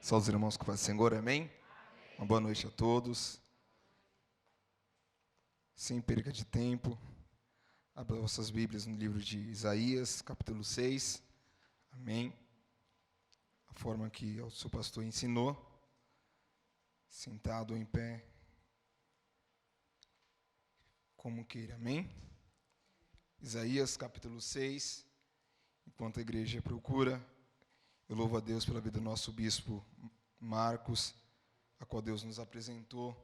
Só os irmãos com o Senhor, amém? Uma boa noite a todos. Sem perca de tempo, abra vossas Bíblias no livro de Isaías, capítulo 6, amém? A forma que o seu pastor ensinou, sentado ou em pé, como queira, amém? Isaías, capítulo 6, enquanto a igreja procura, eu louvo a Deus pela vida do nosso bispo Marcos, a qual Deus nos apresentou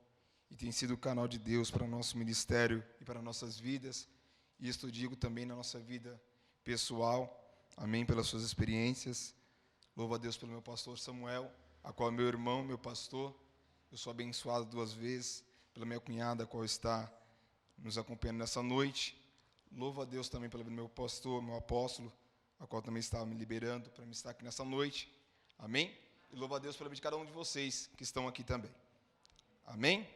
e tem sido o canal de Deus para o nosso ministério e para nossas vidas. E isto eu digo também na nossa vida pessoal, amém, pelas suas experiências. Louvo a Deus pelo meu pastor Samuel, a qual é meu irmão, meu pastor. Eu sou abençoado 2 vezes pela minha cunhada, a qual está nos acompanhando nessa noite. Louvo a Deus também pelo meu pastor, meu apóstolo, a qual também estava me liberando para me estar aqui nessa noite. Amém? E louvo a Deus pela vida de cada um de vocês que estão aqui também. Amém?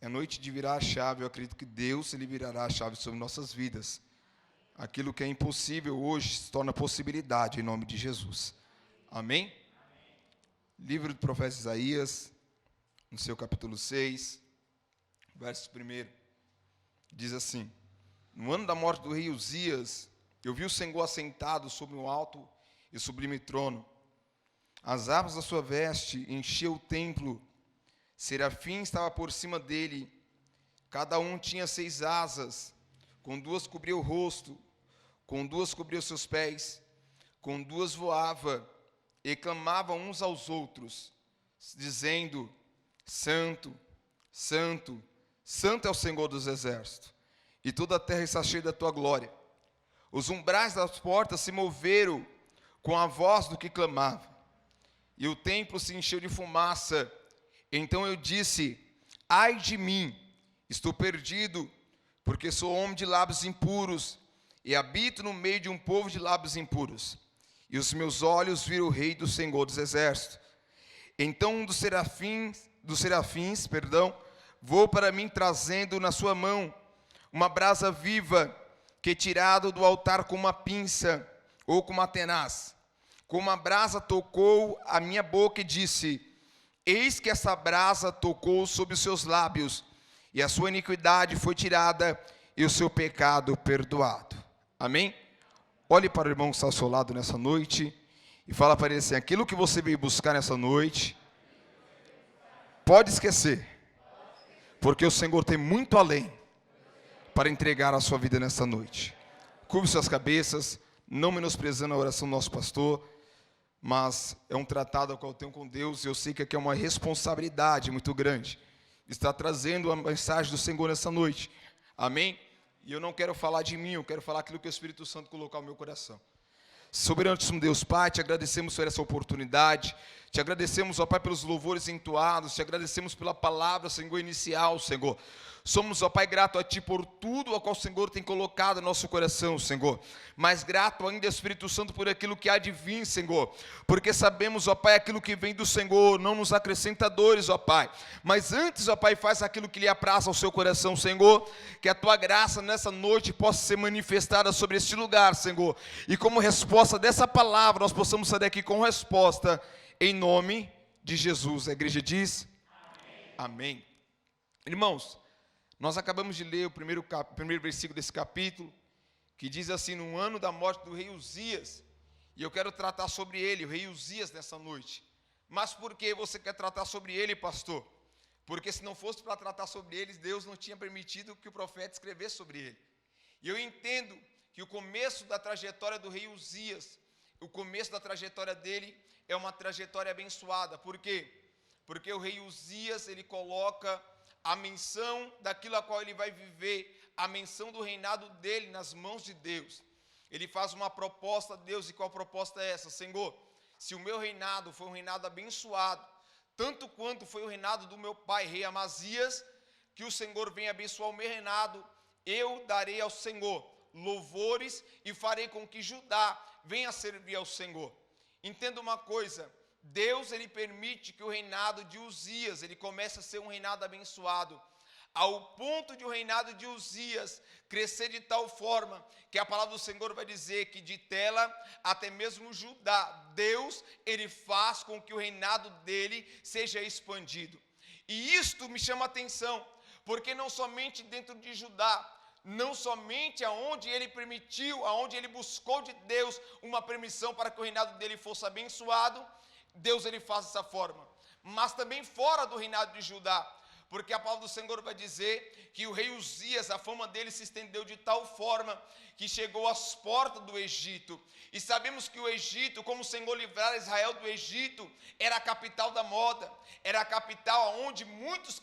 É noite de virar a chave. Eu acredito que Deus, Ele virará a chave sobre nossas vidas. Aquilo que é impossível hoje se torna possibilidade em nome de Jesus. Amém? Livro do profeta Isaías, no seu capítulo 6, verso 1, diz assim: No ano da morte do rei Uzias, eu vi o Senhor assentado sobre um alto e sublime trono. As abas da sua veste encheu o templo. Serafim estava por cima dele. Cada um tinha 6 asas. Com 2 cobria o rosto, com 2 cobria os seus pés, com 2 voava, e clamavam uns aos outros, dizendo: Santo, Santo, Santo é o Senhor dos exércitos, e toda a terra está cheia da tua glória. Os umbrais das portas se moveram com a voz do que clamava, e o templo se encheu de fumaça. Então eu disse: ai de mim, estou perdido, porque sou homem de lábios impuros, e habito no meio de um povo de lábios impuros. E os meus olhos viram o Rei do Senhor dos exércitos. Então um dos serafins, voou para mim, trazendo na sua mão uma brasa viva, que tirado do altar com uma pinça ou com uma tenaz. Com uma brasa tocou a minha boca e disse: eis que essa brasa tocou sobre os seus lábios, e a sua iniquidade foi tirada, e o seu pecado perdoado. Amém? Olhe para o irmão que está ao seu lado nessa noite, e fala para ele assim: aquilo que você veio buscar nessa noite, pode esquecer, porque o Senhor tem muito além para entregar a sua vida nessa noite. Curve suas cabeças, não menosprezando a oração do nosso pastor, mas é um tratado ao qual eu tenho com Deus, e eu sei que aqui é uma responsabilidade muito grande, está trazendo a mensagem do Senhor nessa noite, amém? E eu não quero falar de mim, eu quero falar aquilo que o Espírito Santo colocou no meu coração. Soberaníssimo Deus Pai, te agradecemos por essa oportunidade, te agradecemos, ó Pai, pelos louvores entoados, te agradecemos pela palavra, Senhor, inicial, Senhor. Somos, ó Pai, grato a Ti por tudo a qual o Senhor tem colocado no nosso coração, Senhor. Mas grato ainda, Espírito Santo, por aquilo que há de vir, Senhor. Porque sabemos, ó Pai, aquilo que vem do Senhor não nos acrescenta dores, ó Pai. Mas antes, ó Pai, faz aquilo que lhe apraz ao seu coração, Senhor. Que a Tua graça nessa noite possa ser manifestada sobre este lugar, Senhor. E como resposta dessa palavra, nós possamos sair daqui com resposta, em nome de Jesus. A igreja diz: amém. Amém. Irmãos, nós acabamos de ler o primeiro versículo desse capítulo, que diz assim: no ano da morte do rei Uzias, e eu quero tratar sobre ele, o rei Uzias, nessa noite. Mas por que você quer tratar sobre ele, pastor? Porque se não fosse para tratar sobre ele, Deus não tinha permitido que o profeta escrevesse sobre ele. E eu entendo que o começo da trajetória do rei Uzias, o começo da trajetória dele é uma trajetória abençoada. Por quê? Porque o rei Uzias, ele coloca a menção daquilo a qual ele vai viver, a menção do reinado dele nas mãos de Deus. Ele faz uma proposta a Deus, e qual proposta é essa? Senhor, se o meu reinado foi um reinado abençoado, tanto quanto foi o reinado do meu pai, rei Amazias, que o Senhor venha abençoar o meu reinado, eu darei ao Senhor louvores e farei com que Judá venha servir ao Senhor. Entenda uma coisa: Deus, ele permite que o reinado de Uzias, ele comece a ser um reinado abençoado, ao ponto de o reinado de Uzias crescer de tal forma, que a palavra do Senhor vai dizer que de Tela até mesmo Judá, Deus, ele faz com que o reinado dele seja expandido. E isto me chama a atenção, porque não somente dentro de Judá, não somente aonde ele permitiu, aonde ele buscou de Deus uma permissão para que o reinado dele fosse abençoado, Deus ele faz dessa forma, mas também fora do reinado de Judá, porque a palavra do Senhor vai dizer que o rei Uzias, a fama dele se estendeu de tal forma que chegou às portas do Egito, e sabemos que o Egito, como o Senhor livrara Israel do Egito, era a capital da moda, era a capital onde muitos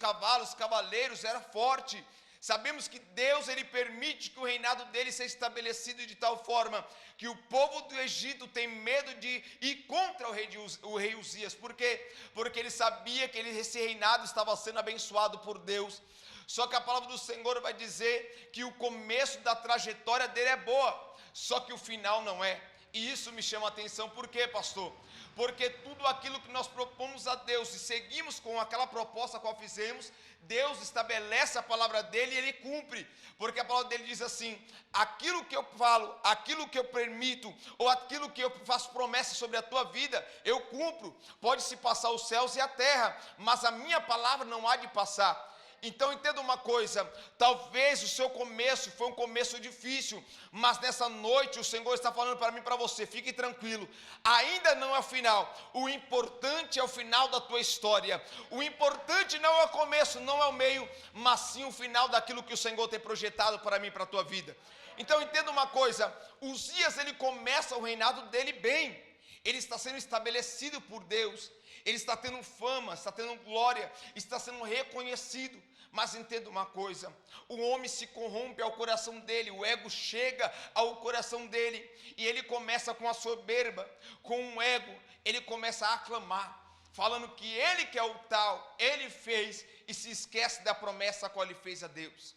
cavaleiros eram fortes. Sabemos que Deus ele permite que o reinado dele seja estabelecido de tal forma que o povo do Egito tem medo de ir contra o rei Uzias. Por quê? Porque ele sabia que esse reinado estava sendo abençoado por Deus. Só que a palavra do Senhor vai dizer que o começo da trajetória dele é boa, só que o final não é. E isso me chama a atenção. Por quê, pastor? Porque tudo aquilo que nós propomos a Deus e seguimos com aquela proposta qual fizemos, Deus estabelece a palavra dele e ele cumpre, porque a palavra dele diz assim: aquilo que eu falo, aquilo que eu permito, ou aquilo que eu faço promessa sobre a tua vida, eu cumpro. Pode-se passar os céus e a terra, mas a minha palavra não há de passar. Então entenda uma coisa, talvez o seu começo foi um começo difícil, mas nessa noite o Senhor está falando para mim e para você: fique tranquilo, ainda não é o final, o importante é o final da tua história, o importante não é o começo, não é o meio, mas sim o final daquilo que o Senhor tem projetado para mim e para a tua vida. Então entenda uma coisa, Uzias ele começa o reinado dele bem, ele está sendo estabelecido por Deus, ele está tendo fama, está tendo glória, está sendo reconhecido. Mas entenda uma coisa, o homem se corrompe ao coração dele, o ego chega ao coração dele, e ele começa com a soberba, com o ego, ele começa a aclamar, falando que ele que é o tal, ele fez, e se esquece da promessa a qual ele fez a Deus.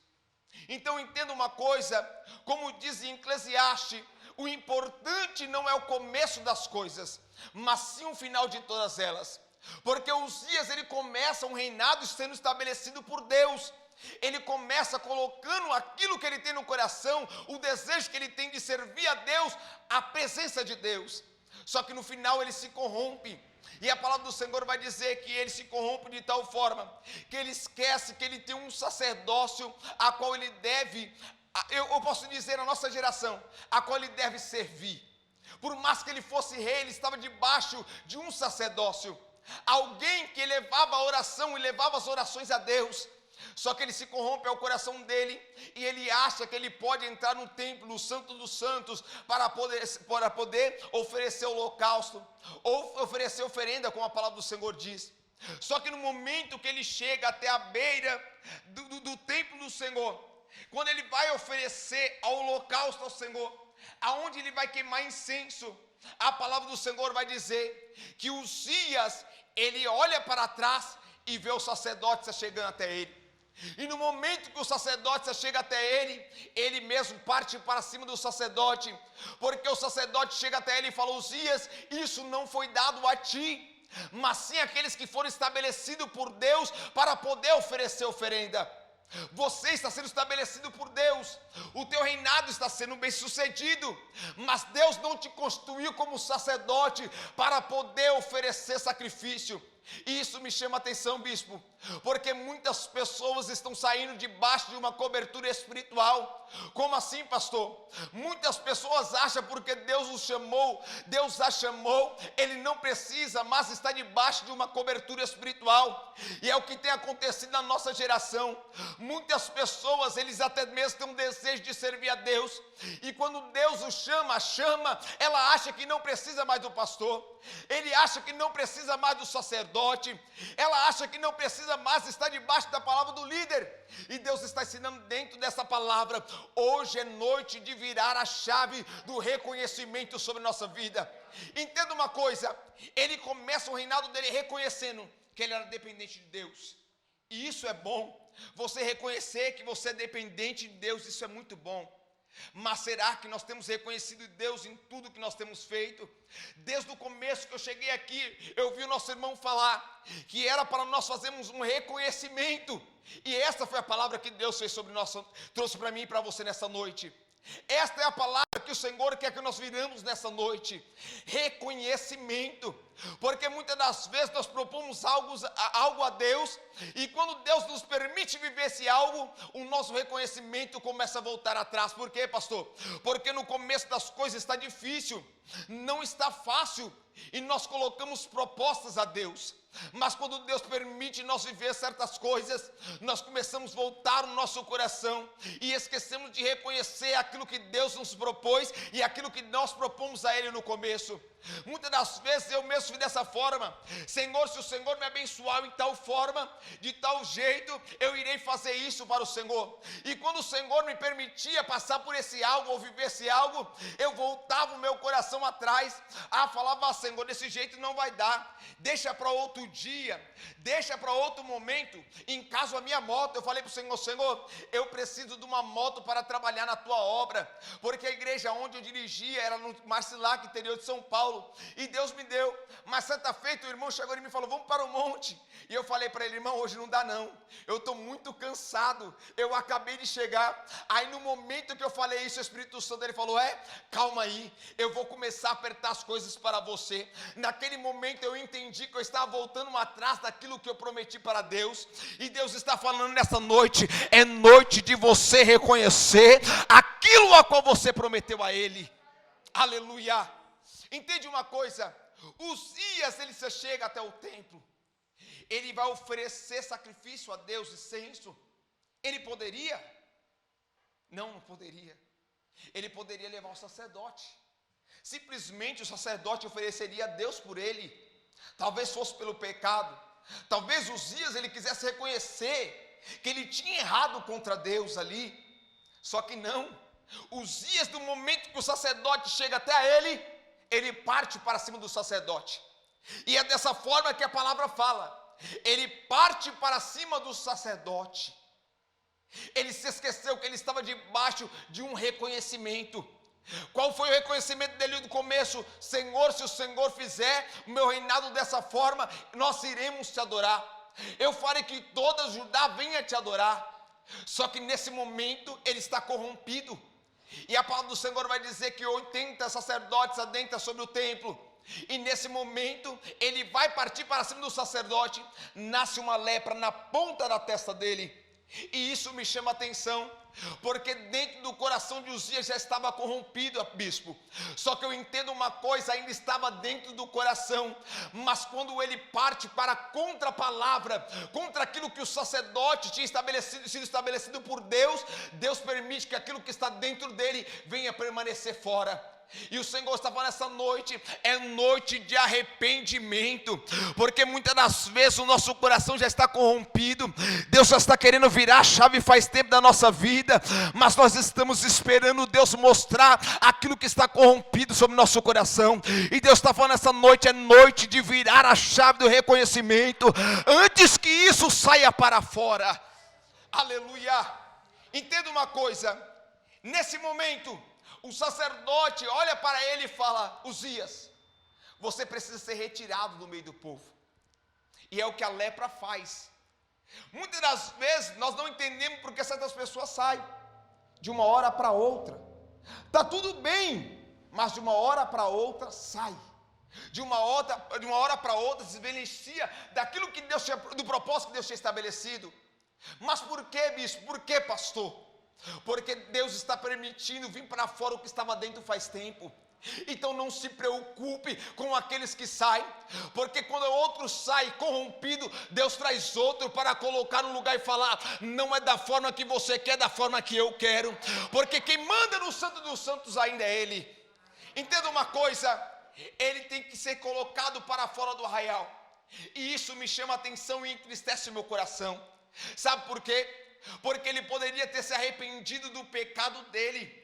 Então entenda uma coisa, como diz em Eclesiastes, o importante não é o começo das coisas, mas sim o final de todas elas. Porque Uzias ele começa um reinado sendo estabelecido por Deus. Ele começa colocando aquilo que ele tem no coração, o desejo que ele tem de servir a Deus, a presença de Deus. Só que no final ele se corrompe. E a palavra do Senhor vai dizer que ele se corrompe de tal forma que ele esquece que ele tem um sacerdócio a qual ele deve, eu posso dizer na nossa geração, a qual ele deve servir. Por mais que ele fosse rei, ele estava debaixo de um sacerdócio, alguém que levava a oração e levava as orações a Deus. Só que ele se corrompe ao coração dele, e ele acha que ele pode entrar no templo, no Santo dos Santos, para poder oferecer holocausto, ou oferecer oferenda, como a palavra do Senhor diz. Só que no momento que ele chega até a beira do templo do Senhor, quando ele vai oferecer ao holocausto ao Senhor, aonde ele vai queimar incenso, a palavra do Senhor vai dizer que Uzias, ele olha para trás e vê o sacerdote chegando até ele. E no momento que o sacerdote chega até ele, ele mesmo parte para cima do sacerdote, porque o sacerdote chega até ele e fala: Uzias, isso não foi dado a ti, mas sim aqueles que foram estabelecidos por Deus para poder oferecer oferenda. Você está sendo estabelecido por Deus, o teu reinado está sendo bem sucedido, mas Deus não te constituiu como sacerdote para poder oferecer sacrifício. E isso me chama a atenção, bispo, porque muitas pessoas estão saindo debaixo de uma cobertura espiritual. Como assim, pastor? Muitas pessoas acham porque Deus os chamou, Deus a chamou, ele não precisa mais estar debaixo de uma cobertura espiritual. E é o que tem acontecido na nossa geração. Muitas pessoas, eles até mesmo têm um desejo de servir a Deus, e quando Deus os chama, ela acha que não precisa mais do pastor, ele acha que não precisa mais do sacerdote, ela acha que não precisa mais estar debaixo da palavra do líder. E Deus está ensinando dentro dessa palavra: hoje é noite de virar a chave do reconhecimento sobre nossa vida. Entenda uma coisa, ele começa o reinado dele reconhecendo que ele era dependente de Deus, e isso é bom. Você reconhecer que você é dependente de Deus, isso é muito bom. Mas será que nós temos reconhecido Deus em tudo que nós temos feito? Desde o começo que eu cheguei aqui, eu vi o nosso irmão falar que era para nós fazermos um reconhecimento. E essa foi a palavra que Deus fez sobre nós, trouxe para mim e para você nessa noite. Esta é a palavra que o Senhor quer que nós viramos nessa noite: reconhecimento. Porque muitas das vezes nós propomos algo a Deus, e quando Deus nos permite viver esse algo, o nosso reconhecimento começa a voltar atrás. Por quê, pastor? Porque no começo das coisas está difícil, não está fácil, e nós colocamos propostas a Deus. Mas quando Deus permite nós viver certas coisas, nós começamos a voltar o nosso coração e esquecemos de reconhecer aquilo que Deus nos propôs e aquilo que nós propomos a Ele no começo. Muitas das vezes eu mesmo fui dessa forma: Senhor, se o Senhor me abençoar em tal forma, de tal jeito, eu irei fazer isso para o Senhor. E quando o Senhor me permitia passar por esse algo ou viver esse algo, eu voltava o meu coração atrás, falava: Senhor, desse jeito não vai dar, deixa para outro dia, deixa para outro momento. Em caso a minha moto, eu falei para o Senhor: Senhor, eu preciso de uma moto para trabalhar na tua obra, porque a igreja onde eu dirigia era no Marcilac, interior de São Paulo, e Deus me deu. Mas certa feita o irmão chegou e me falou: vamos para o monte. E eu falei para ele: irmão, hoje não dá não, eu estou muito cansado, eu acabei de chegar. Aí no momento que eu falei isso, o Espírito Santo ele falou: calma aí, eu vou começar a apertar as coisas para você. Naquele momento eu entendi que eu estava voltando atrás daquilo que eu prometi para Deus. E Deus está falando nessa noite: é noite de você reconhecer aquilo a qual você prometeu a Ele. Aleluia. Entende uma coisa? Uzias, ele se chega até o templo, ele vai oferecer sacrifício a Deus, incenso. Ele poderia? Não poderia. Ele poderia levar o sacerdote. Simplesmente o sacerdote ofereceria a Deus por ele. Talvez fosse pelo pecado. Talvez Uzias ele quisesse reconhecer que ele tinha errado contra Deus ali. Só que não. Uzias, no momento que o sacerdote chega até ele parte para cima do sacerdote. E é dessa forma que a palavra fala: ele parte para cima do sacerdote. Ele se esqueceu que ele estava debaixo de um reconhecimento. Qual foi o reconhecimento dele no começo? Senhor, se o Senhor fizer o meu reinado dessa forma, nós iremos te adorar. Eu farei que toda Judá venha te adorar. Só que nesse momento ele está corrompido. E a palavra do Senhor vai dizer que 80 sacerdotes adentram sobre o templo. E nesse momento ele vai partir para cima do sacerdote. Nasce uma lepra na ponta da testa dele. E isso me chama a atenção, porque dentro do coração de Uzias já estava corrompido, bispo. Só que eu entendo uma coisa: ainda estava dentro do coração. Mas quando ele parte para contra a palavra, contra aquilo que o sacerdote tinha sido estabelecido por Deus, Deus permite que aquilo que está dentro dele venha permanecer fora. E o Senhor está falando essa noite: é noite de arrependimento, porque muitas das vezes o nosso coração já está corrompido. Deus já está querendo virar a chave faz tempo da nossa vida, mas nós estamos esperando Deus mostrar aquilo que está corrompido sobre o nosso coração. E Deus está falando essa noite: é noite de virar a chave do reconhecimento, antes que isso saia para fora. Aleluia. Entenda uma coisa: nesse momento o sacerdote olha para ele e fala: Uzias, você precisa ser retirado do meio do povo. E é o que a lepra faz. Muitas das vezes nós não entendemos porque certas pessoas saem de uma hora para outra. Está tudo bem, mas de uma hora para outra sai. De uma hora para outra se beneficia daquilo que Deus tinha, do propósito que Deus tinha estabelecido. Mas por que, bispo? Por que, pastor? Porque Deus está permitindo vir para fora o que estava dentro faz tempo. Então não se preocupe com aqueles que saem, porque quando outro sai corrompido, Deus traz outro para colocar no lugar e falar: não é da forma que você quer, é da forma que eu quero. Porque quem manda no Santo dos Santos ainda é Ele. Entenda uma coisa: ele tem que ser colocado para fora do arraial. E isso me chama a atenção e entristece o meu coração. Sabe por quê? Porque ele poderia ter se arrependido do pecado dele.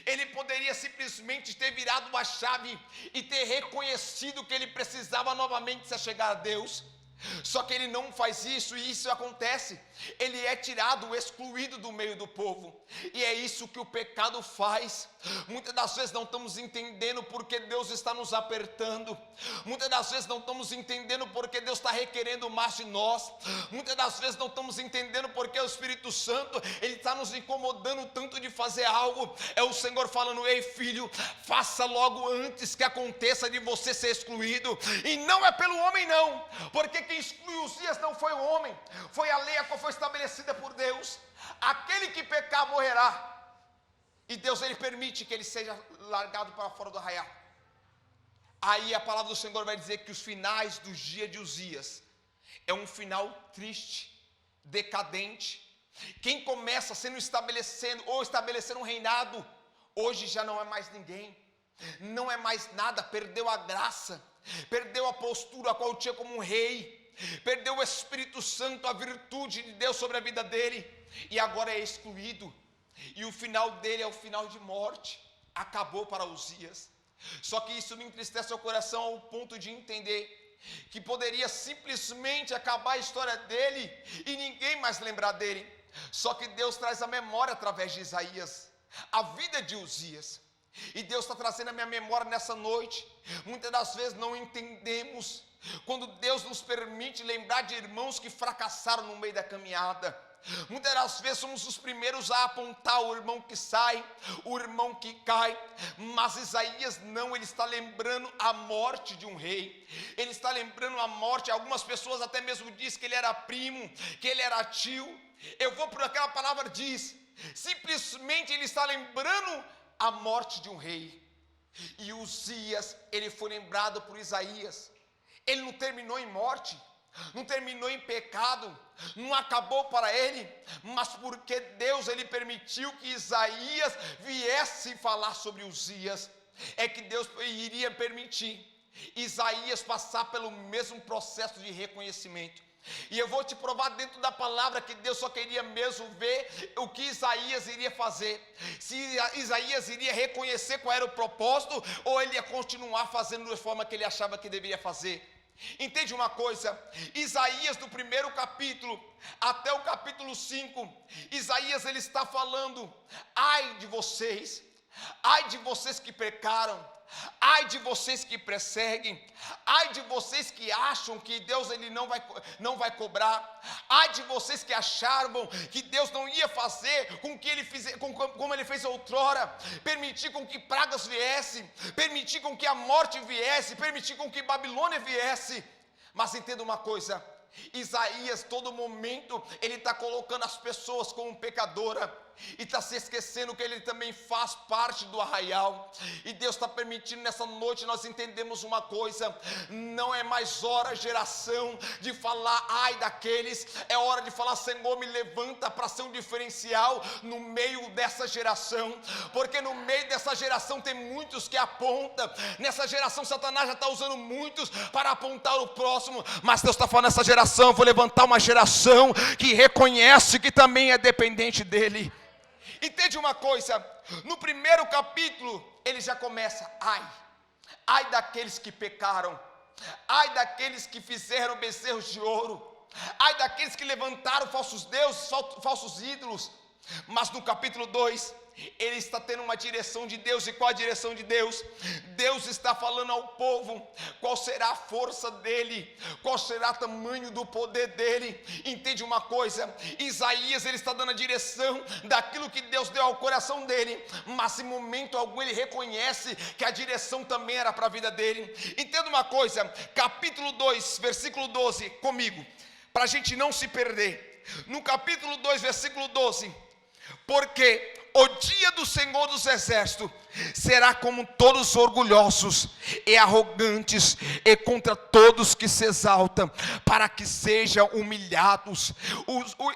Ele poderia simplesmente ter virado uma chave e ter reconhecido que ele precisava novamente se achegar a Deus. Só que ele não faz isso, e isso acontece. Ele é tirado, excluído do meio do povo. E é isso que o pecado faz. Muitas das vezes não estamos entendendo porque Deus está nos apertando. Muitas das vezes não estamos entendendo porque Deus está requerendo mais de nós. Muitas das vezes não estamos entendendo porque o Espírito Santo, ele está nos incomodando tanto de fazer algo. É o Senhor falando: ei filho, faça logo antes que aconteça de você ser excluído. E não é pelo homem não, porque quem excluiu Uzias não foi o homem, foi a lei a qual foi estabelecida por Deus. Aquele que pecar morrerá. E Deus, ele permite que ele seja largado para fora do arraial. Aí a palavra do Senhor vai dizer que os finais dos dias de Uzias é um final triste, decadente. Quem começa estabelecendo um reinado, hoje já não é mais ninguém, não é mais nada, perdeu a graça, perdeu a postura a qual tinha como um rei, perdeu o Espírito Santo, a virtude de Deus sobre a vida dele, e agora é excluído. E o final dele é o final de morte. Acabou para Uzias. Só que isso me entristece o coração ao ponto de entender que poderia simplesmente acabar a história dele e ninguém mais lembrar dele. Só que Deus traz a memória através de Isaías a vida de Uzias. E Deus está trazendo a minha memória nessa noite. Muitas das vezes não entendemos quando Deus nos permite lembrar de irmãos que fracassaram no meio da caminhada. Muitas das vezes somos os primeiros a apontar o irmão que sai, o irmão que cai. Mas Isaías não, ele está lembrando a morte de um rei. Ele está lembrando a morte. Algumas pessoas até mesmo dizem que ele era primo, que ele era tio. Eu vou por aquela palavra diz, simplesmente ele está lembrando a morte de um rei. E Uzias, ele foi lembrado por Isaías. Ele não terminou em morte, não terminou em pecado, não acabou para ele, mas porque Deus, ele permitiu que Isaías viesse falar sobre Uzias, é que Deus iria permitir Isaías passar pelo mesmo processo de reconhecimento. E eu vou te provar dentro da palavra que Deus só queria mesmo ver o que Isaías iria fazer. Se Isaías iria reconhecer qual era o propósito, ou ele ia continuar fazendo da forma que ele achava que deveria fazer. Entende uma coisa? Isaías, do primeiro capítulo até o capítulo 5, Isaías, ele está falando: ai de vocês que pecaram, ai de vocês que perseguem, ai de vocês que acham que Deus, ele não vai cobrar, ai de vocês que acharam que Deus não ia fazer com que ele fizesse, como ele fez outrora, permitir com que pragas viessem, permitir com que a morte viesse, permitir com que Babilônia viesse. Mas entenda uma coisa, Isaías, todo momento, ele está colocando as pessoas como pecadora, e está se esquecendo que ele também faz parte do arraial. E Deus está permitindo nessa noite nós entendemos uma coisa: não é mais hora, geração, de falar ai daqueles. É hora de falar: Senhor, me levanta para ser um diferencial no meio dessa geração, porque no meio dessa geração tem muitos que apontam. Nessa geração Satanás já está usando muitos para apontar o próximo, mas Deus está falando: nessa geração eu vou levantar uma geração que reconhece que também é dependente dele. Entende uma coisa? No primeiro capítulo ele já começa: ai daqueles que pecaram, ai daqueles que fizeram bezerros de ouro, ai daqueles que levantaram falsos deuses, falsos ídolos. Mas no capítulo 2 ele está tendo uma direção de Deus. E qual a direção de Deus? Deus está falando ao povo qual será a força dele, qual será o tamanho do poder dele. Entende uma coisa? Isaías, ele está dando a direção daquilo que Deus deu ao coração dele, mas em momento algum ele reconhece que a direção também era para a vida dele. Entenda uma coisa, capítulo 2, versículo 12, comigo, para a gente não se perder. No capítulo 2, versículo 12: porque o dia do Senhor dos Exércitos será como todos os orgulhosos e arrogantes, e contra todos que se exaltam, para que sejam humilhados.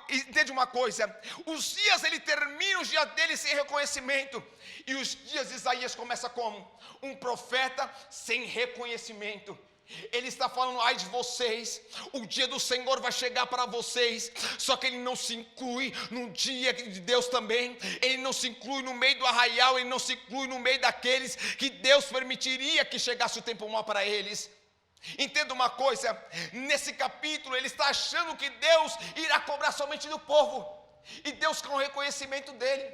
Entende uma coisa? Os dias, ele termina os dias dele sem reconhecimento, e os dias de Isaías começa como? Um profeta sem reconhecimento. Ele está falando: ai de vocês, o dia do Senhor vai chegar para vocês. Só que ele não se inclui no dia de Deus também. Ele não se inclui no meio do arraial. Ele não se inclui no meio daqueles que Deus permitiria que chegasse o tempo mau para eles. Entenda uma coisa, nesse capítulo ele está achando que Deus irá cobrar somente do povo, e Deus quer o reconhecimento dele,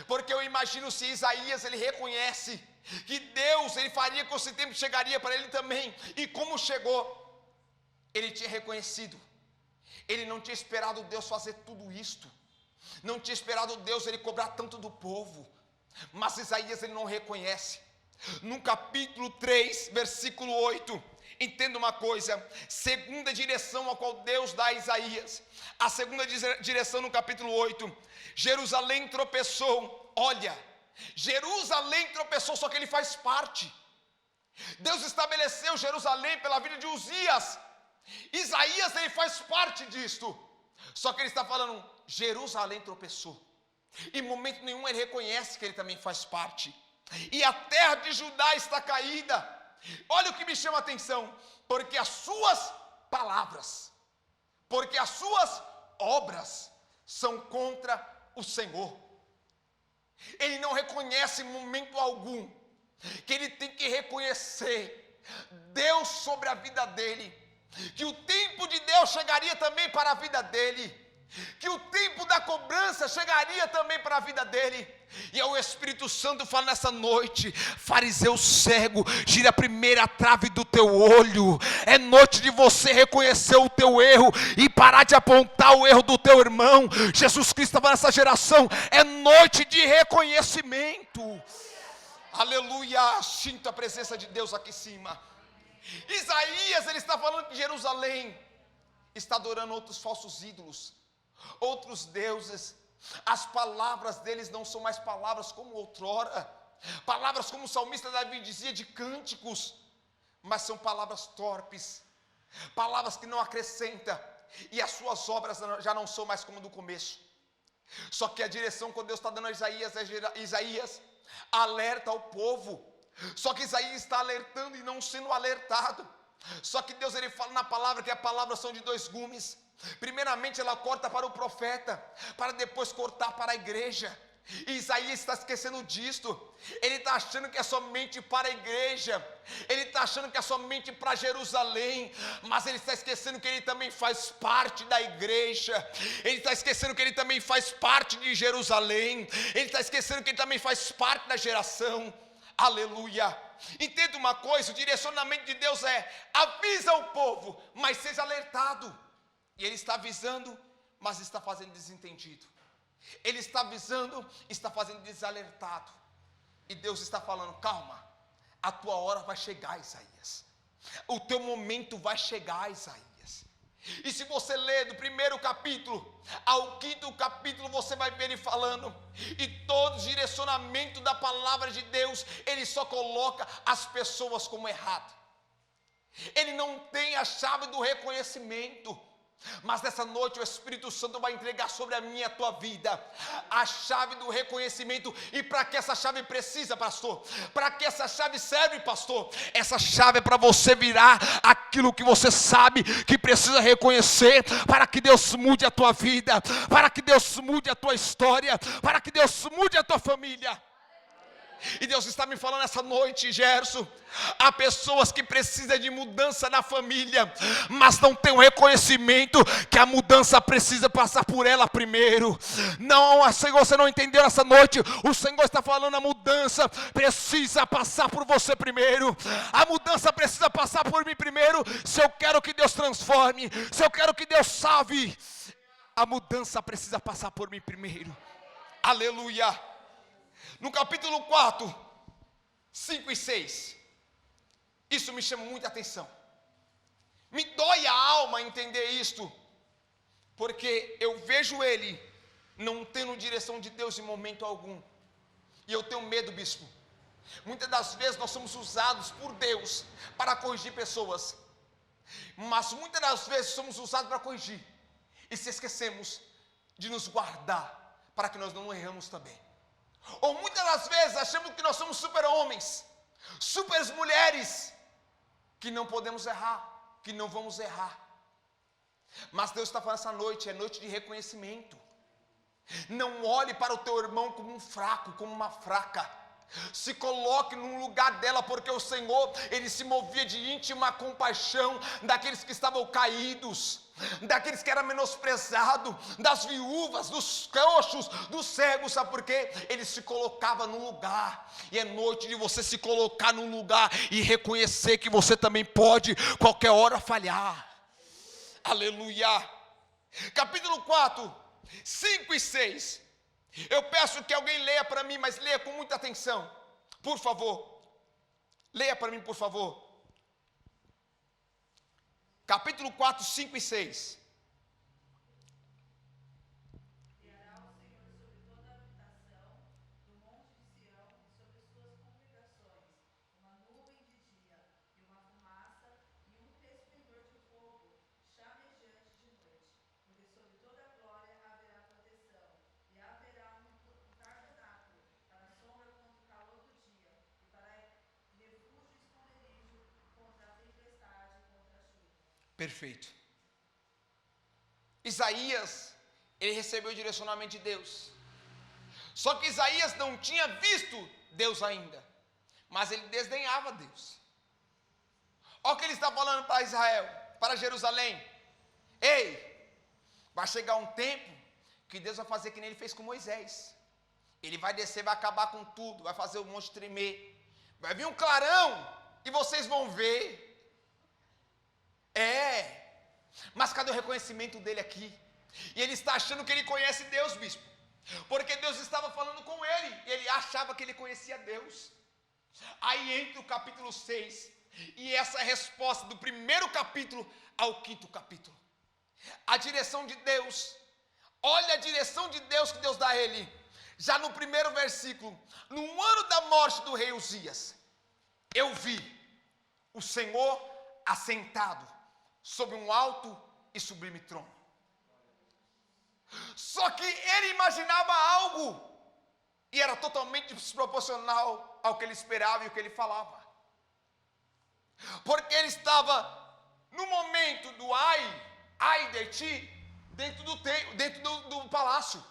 porque eu imagino se Isaías ele reconhece que Deus ele faria que esse tempo chegaria para ele também, e como chegou, ele tinha reconhecido, ele não tinha esperado Deus fazer tudo isto, não tinha esperado Deus ele cobrar tanto do povo, mas Isaías ele não reconhece. No capítulo 3, versículo 8, entenda uma coisa, segunda direção a qual Deus dá a Isaías, a segunda direção no capítulo 8, Jerusalém tropeçou, olha, Jerusalém tropeçou, só que ele faz parte, Deus estabeleceu Jerusalém pela vida de Uzias, Isaías ele faz parte disto, só que ele está falando, Jerusalém tropeçou, em momento nenhum ele reconhece que ele também faz parte, e a terra de Judá está caída. Olha o que me chama a atenção, porque as suas palavras, porque as suas obras são contra o Senhor. Ele não reconhece em momento algum que ele tem que reconhecer Deus sobre a vida dele, que o tempo de Deus chegaria também para a vida dele, que o tempo da cobrança chegaria também para a vida dele. E é o Espírito Santo fala nessa noite, fariseu cego, tira a primeira trave do teu olho, é noite de você reconhecer o teu erro, e parar de apontar o erro do teu irmão. Jesus Cristo estava nessa geração, é noite de reconhecimento, aleluia, sinto a presença de Deus aqui em cima. Isaías ele está falando que Jerusalém está adorando outros falsos ídolos, outros deuses, as palavras deles não são mais palavras como outrora, palavras como o salmista Davi dizia de cânticos, mas são palavras torpes, palavras que não acrescentam, e as suas obras já não são mais como do começo. Só que a direção que Deus está dando a Isaías é Isaías, alerta ao povo, só que Isaías está alertando e não sendo alertado. Só que Deus ele fala na palavra que a palavra são de dois gumes. Primeiramente ela corta para o profeta, para depois cortar para a igreja. E Isaías está esquecendo disto. Ele está achando que é somente para a igreja, ele está achando que é somente para Jerusalém, mas ele está esquecendo que ele também faz parte da igreja. Ele está esquecendo que ele também faz parte de Jerusalém. Ele está esquecendo que ele também faz parte da geração. Aleluia. Entenda uma coisa, o direcionamento de Deus é: avisa o povo, mas seja alertado. E ele está avisando, mas está fazendo desentendido. Ele está avisando, está fazendo desalertado. E Deus está falando: calma, a tua hora vai chegar, Isaías. O teu momento vai chegar, Isaías. E se você ler do primeiro capítulo ao quinto capítulo, você vai ver ele falando. E todo direcionamento da palavra de Deus, ele só coloca as pessoas como errado. Ele não tem a chave do reconhecimento. Mas nessa noite o Espírito Santo vai entregar sobre a minha e a tua vida a chave do reconhecimento. E para que essa chave precisa, pastor? Para que essa chave serve, pastor? Essa chave é para você virar aquilo que você sabe que precisa reconhecer, para que Deus mude a tua vida, para que Deus mude a tua história, para que Deus mude a tua família. E Deus está me falando essa noite, Gerson, há pessoas que precisam de mudança na família, mas não tem o reconhecimento que a mudança precisa passar por ela primeiro. Não, Senhor, você não entendeu essa noite. O Senhor está falando, a mudança precisa passar por você primeiro. A mudança precisa passar por mim primeiro. Se eu quero que Deus transforme, se eu quero que Deus salve, a mudança precisa passar por mim primeiro. Aleluia. No capítulo 4, 5 e 6, isso me chama muita atenção. Me dói a alma entender isto, porque eu vejo ele não tendo direção de Deus em momento algum. E eu tenho medo, bispo. Muitas das vezes nós somos usados por Deus para corrigir pessoas, mas muitas das vezes somos usados para corrigir e se esquecemos de nos guardar para que nós não erramos também. Ou muitas das vezes achamos que nós somos super homens, super mulheres, que não podemos errar, que não vamos errar. Mas Deus está falando essa noite, é noite de reconhecimento. Não olhe para o teu irmão como um fraco, como uma fraca. Se coloque no lugar dela, porque o Senhor, Ele se movia de íntima compaixão daqueles que estavam caídos, daqueles que eram menosprezados, das viúvas, dos coxos, dos cegos. Sabe por quê? Ele se colocava no lugar. E é noite de você se colocar no lugar e reconhecer que você também pode qualquer hora falhar. Aleluia. Capítulo 4, 5 e 6. Eu peço que alguém leia para mim, mas leia com muita atenção, por favor. Leia para mim, por favor. Capítulo 4, 5 e 6. Perfeito. Isaías, ele recebeu o direcionamento de Deus. Só que Isaías não tinha visto Deus ainda, mas ele desdenhava Deus. Olha o que ele está falando para Israel, para Jerusalém. Ei, vai chegar um tempo que Deus vai fazer que nem ele fez com Moisés. Ele vai descer, vai acabar com tudo, vai fazer o monte tremer. Vai vir um clarão e vocês vão ver. Mas cadê o reconhecimento dele aqui? E ele está achando que ele conhece Deus, bispo, porque Deus estava falando com ele, e ele achava que ele conhecia Deus. Aí entra o capítulo 6, e essa é a resposta do primeiro capítulo ao quinto capítulo. A direção de Deus, olha a direção de Deus que Deus dá a ele. Já no primeiro versículo: no ano da morte do rei Uzias, eu vi o Senhor assentado sobre um alto e sublime trono. Só que ele imaginava algo, e era totalmente desproporcional ao que ele esperava e o que ele falava. Porque ele estava no momento do ai de ti, dentro do palácio.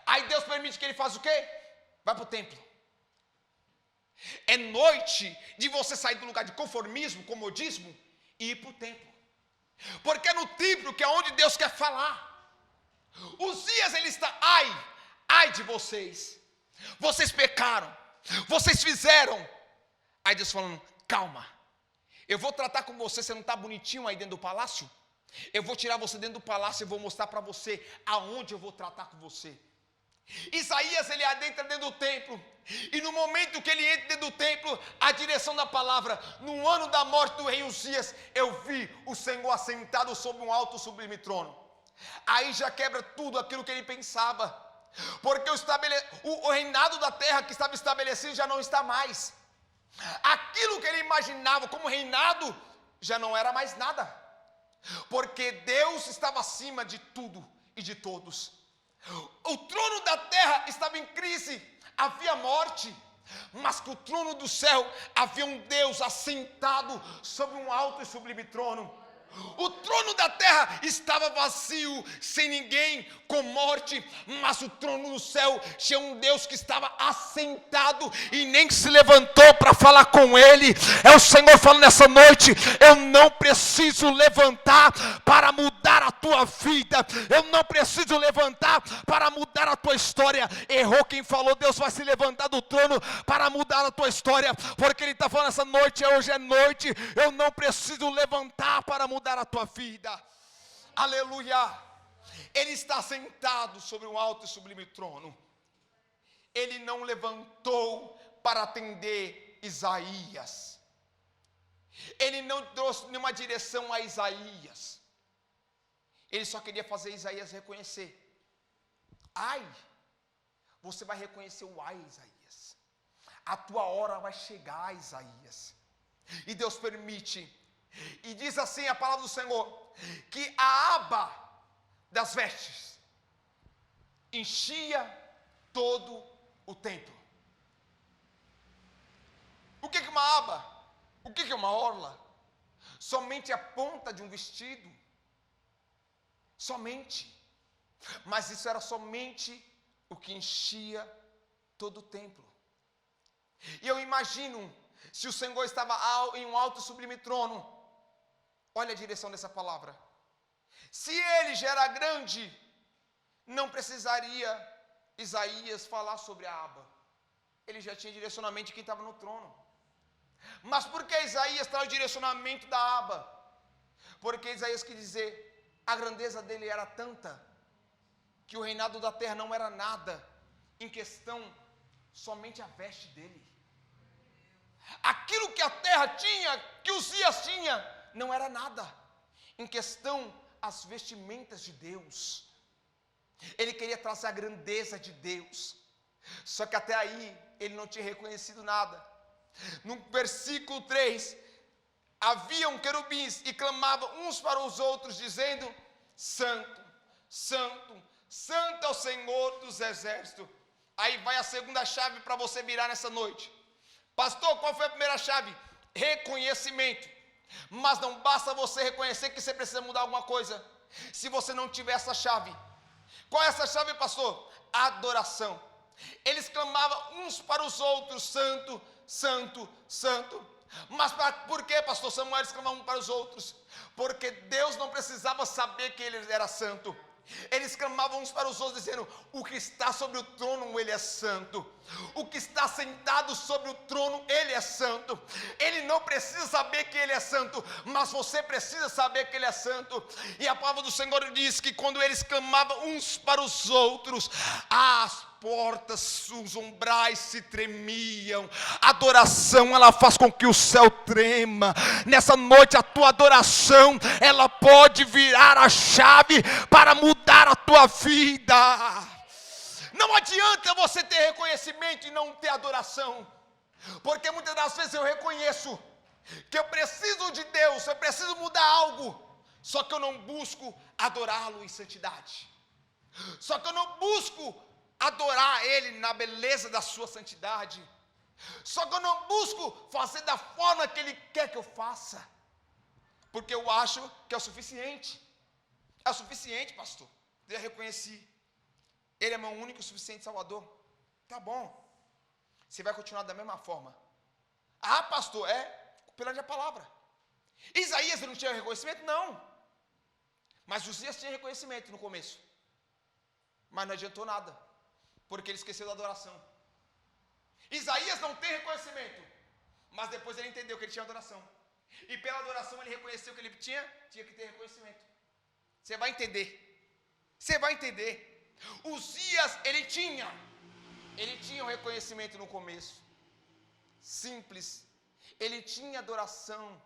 Aí Deus permite que ele faça o quê? Vai para o templo. É noite de você sair do lugar de conformismo, comodismo, e ir para o templo, porque é no templo que é onde Deus quer falar. Uzias, ele está, ai de vocês pecaram, vocês fizeram. Aí Deus falando: calma, eu vou tratar com você. Você não está bonitinho aí dentro do palácio? Eu vou tirar você dentro do palácio e vou mostrar para você aonde eu vou tratar com você. Isaías, ele adentra dentro do templo, e no momento que ele entra dentro do templo, a direção da palavra: no ano da morte do rei Uzias, eu vi o Senhor assentado sobre um alto sublime trono. Aí já quebra tudo aquilo que ele pensava, porque o reinado da terra que estava estabelecido já não está mais. Aquilo que ele imaginava como reinado já não era mais nada, porque Deus estava acima de tudo e de todos. O trono da terra estava em crise, havia morte, mas que o trono do céu havia um Deus assentado sobre um alto e sublime trono. O trono da terra estava vazio, sem ninguém, com morte, mas o trono do céu tinha um Deus que estava assentado e nem se levantou para falar com ele. É o Senhor falando nessa noite: eu não preciso levantar para mudar a tua vida, eu não preciso levantar para mudar a tua história. Errou quem falou: Deus vai se levantar do trono para mudar a tua história, porque ele está falando essa noite: hoje é noite, eu não preciso levantar para mudar a tua vida. Aleluia. Ele está sentado sobre um alto e sublime trono. Ele não levantou para atender Isaías, ele não trouxe nenhuma direção a Isaías. Ele só queria fazer Isaías reconhecer. Você vai reconhecer o Isaías. A tua hora vai chegar, Isaías. E Deus permite. E diz assim a palavra do Senhor, que a aba das vestes enchia todo o templo. O que é uma aba? O que é uma orla? Somente a ponta de um vestido. Somente. Mas isso era somente o que enchia todo o templo. E eu imagino, se o Senhor estava em um alto e sublime trono, olha a direção dessa palavra. Se ele já era grande, não precisaria Isaías falar sobre a aba. Ele já tinha direcionamento de quem estava no trono. Mas por que Isaías traz o direcionamento da aba? Porque Isaías quis dizer, a grandeza dele era tanta, que o reinado da terra não era nada, em questão somente a veste dele. Aquilo que a terra tinha, que Uzias tinha, não era nada, em questão as vestimentas de Deus. Ele queria trazer a grandeza de Deus, só que até aí ele não tinha reconhecido nada. No versículo 3, haviam querubins e clamavam uns para os outros, dizendo: Santo, Santo, Santo é o Senhor dos exércitos. Aí vai a segunda chave para você virar nessa noite. Pastor, qual foi a primeira chave? Reconhecimento. Mas não basta você reconhecer que você precisa mudar alguma coisa, se você não tiver essa chave. Qual é essa chave, pastor? Adoração. Eles clamavam uns para os outros: Santo, Santo, Santo. Mas por que, pastor Samuel, eles clamavam uns para os outros? Porque Deus não precisava saber que ele era santo. Eles clamavam uns para os outros, dizendo: o que está sobre o trono, ele é santo. O que está sentado sobre o trono, ele é santo. Ele não precisa saber que ele é santo, mas você precisa saber que ele é santo. E a palavra do Senhor diz que quando eles clamavam uns para os outros, as portas, os umbrais se tremiam. A adoração, ela faz com que o céu trema. Nessa noite, a tua adoração, ela pode virar a chave para mudar a tua vida. Não adianta você ter reconhecimento e não ter adoração, porque muitas das vezes eu reconheço que eu preciso de Deus, eu preciso mudar algo, só que eu não busco adorá-lo em santidade, só que eu não busco adorar Ele na beleza da sua santidade, só que eu não busco fazer da forma que Ele quer que eu faça, porque eu acho que é o suficiente. É o suficiente, pastor. Eu já reconheci, Ele é meu único e suficiente Salvador. Tá bom. Você vai continuar da mesma forma. Ah, pastor, perante a palavra. Isaías não tinha reconhecimento? Não. Mas Uzias tinha reconhecimento no começo. Mas não adiantou nada, porque ele esqueceu da adoração. Isaías não tem reconhecimento, mas depois ele entendeu que ele tinha adoração. E pela adoração ele reconheceu que ele tinha que ter reconhecimento. Você vai entender. Você vai entender. Uzias, ele tinha um reconhecimento no começo. Simples. Ele tinha adoração.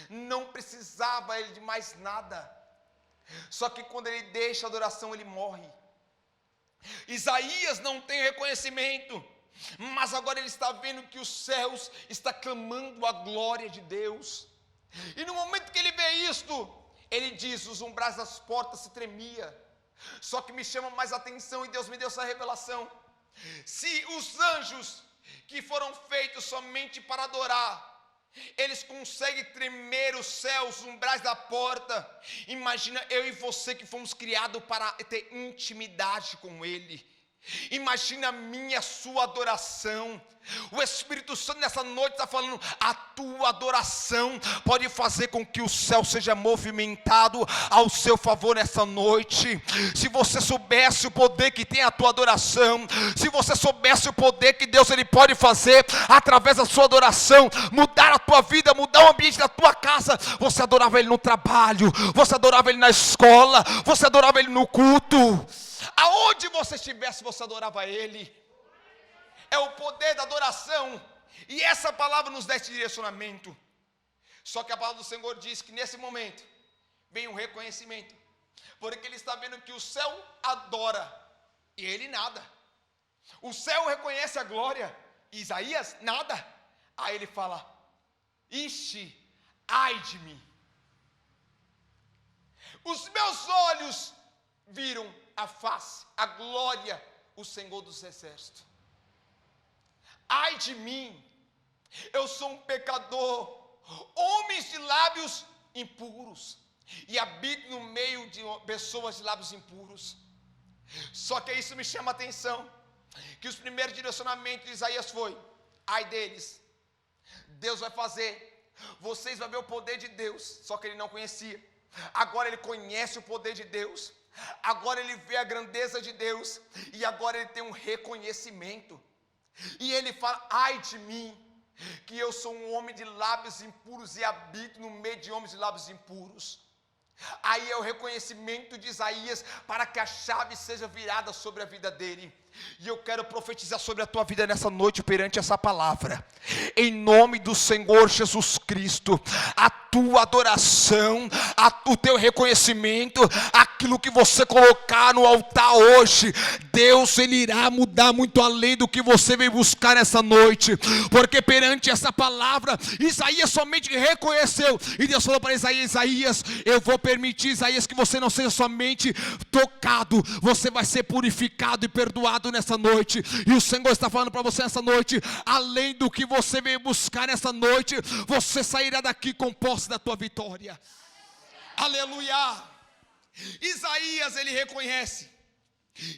Não precisava ele de mais nada. Só que quando ele deixa a adoração, ele morre. Isaías não tem reconhecimento, mas agora ele está vendo que os céus estão clamando a glória de Deus. E no momento que ele vê isto, ele diz: os umbrais das portas se tremia. Só que me chama mais atenção, e Deus me deu essa revelação: se os anjos que foram feitos somente para adorar, eles conseguem tremer os céus, os umbrais da porta, imagina eu e você que fomos criados para ter intimidade com Ele. Imagina a minha e a sua adoração. O Espírito Santo nessa noite está falando: a tua adoração pode fazer com que o céu seja movimentado ao seu favor nessa noite. Se você soubesse o poder que tem a tua adoração, se você soubesse o poder que Deus ele pode fazer através da sua adoração, mudar a tua vida, mudar o ambiente da tua casa. Você adorava Ele no trabalho, você adorava Ele na escola, você adorava Ele no culto. Aonde você estivesse, você adorava Ele. É o poder da adoração. E essa palavra nos dá esse direcionamento. Só que a palavra do Senhor diz que nesse momento vem um reconhecimento, porque ele está vendo que o céu adora e ele nada. O céu reconhece a glória, e Isaías nada. Aí ele fala: ixi, ai de mim. Os meus olhos viram a face, a glória, o Senhor dos exércitos. Ai de mim, eu sou um pecador, homens de lábios impuros, e habito no meio de pessoas de lábios impuros. Só que isso me chama a atenção, que os primeiros direcionamentos de Isaías foi: ai deles. Deus vai fazer, vocês vão ver o poder de Deus, só que ele não conhecia. Agora ele conhece o poder de Deus, agora ele vê a grandeza de Deus, e agora ele tem um reconhecimento. E ele fala, ai de mim, que eu sou um homem de lábios impuros e habito no meio de homens de lábios impuros. Aí é o reconhecimento de Isaías para que a chave seja virada sobre a vida dele. E eu quero profetizar sobre a tua vida nessa noite perante essa palavra. Em nome do Senhor Jesus Cristo, a tua adoração, o teu reconhecimento, aquilo que você colocar no altar hoje, Deus ele irá mudar muito além do que você veio buscar nessa noite. Porque perante essa palavra, Isaías somente reconheceu. E Deus falou para Isaías, Isaías, eu vou permitir, Isaías, que você não seja somente tocado, você vai ser purificado e perdoado nessa noite. E o Senhor está falando para você nessa noite, além do que você veio buscar nessa noite, você sairá daqui com posse da tua vitória. Aleluia. Isaías ele reconhece,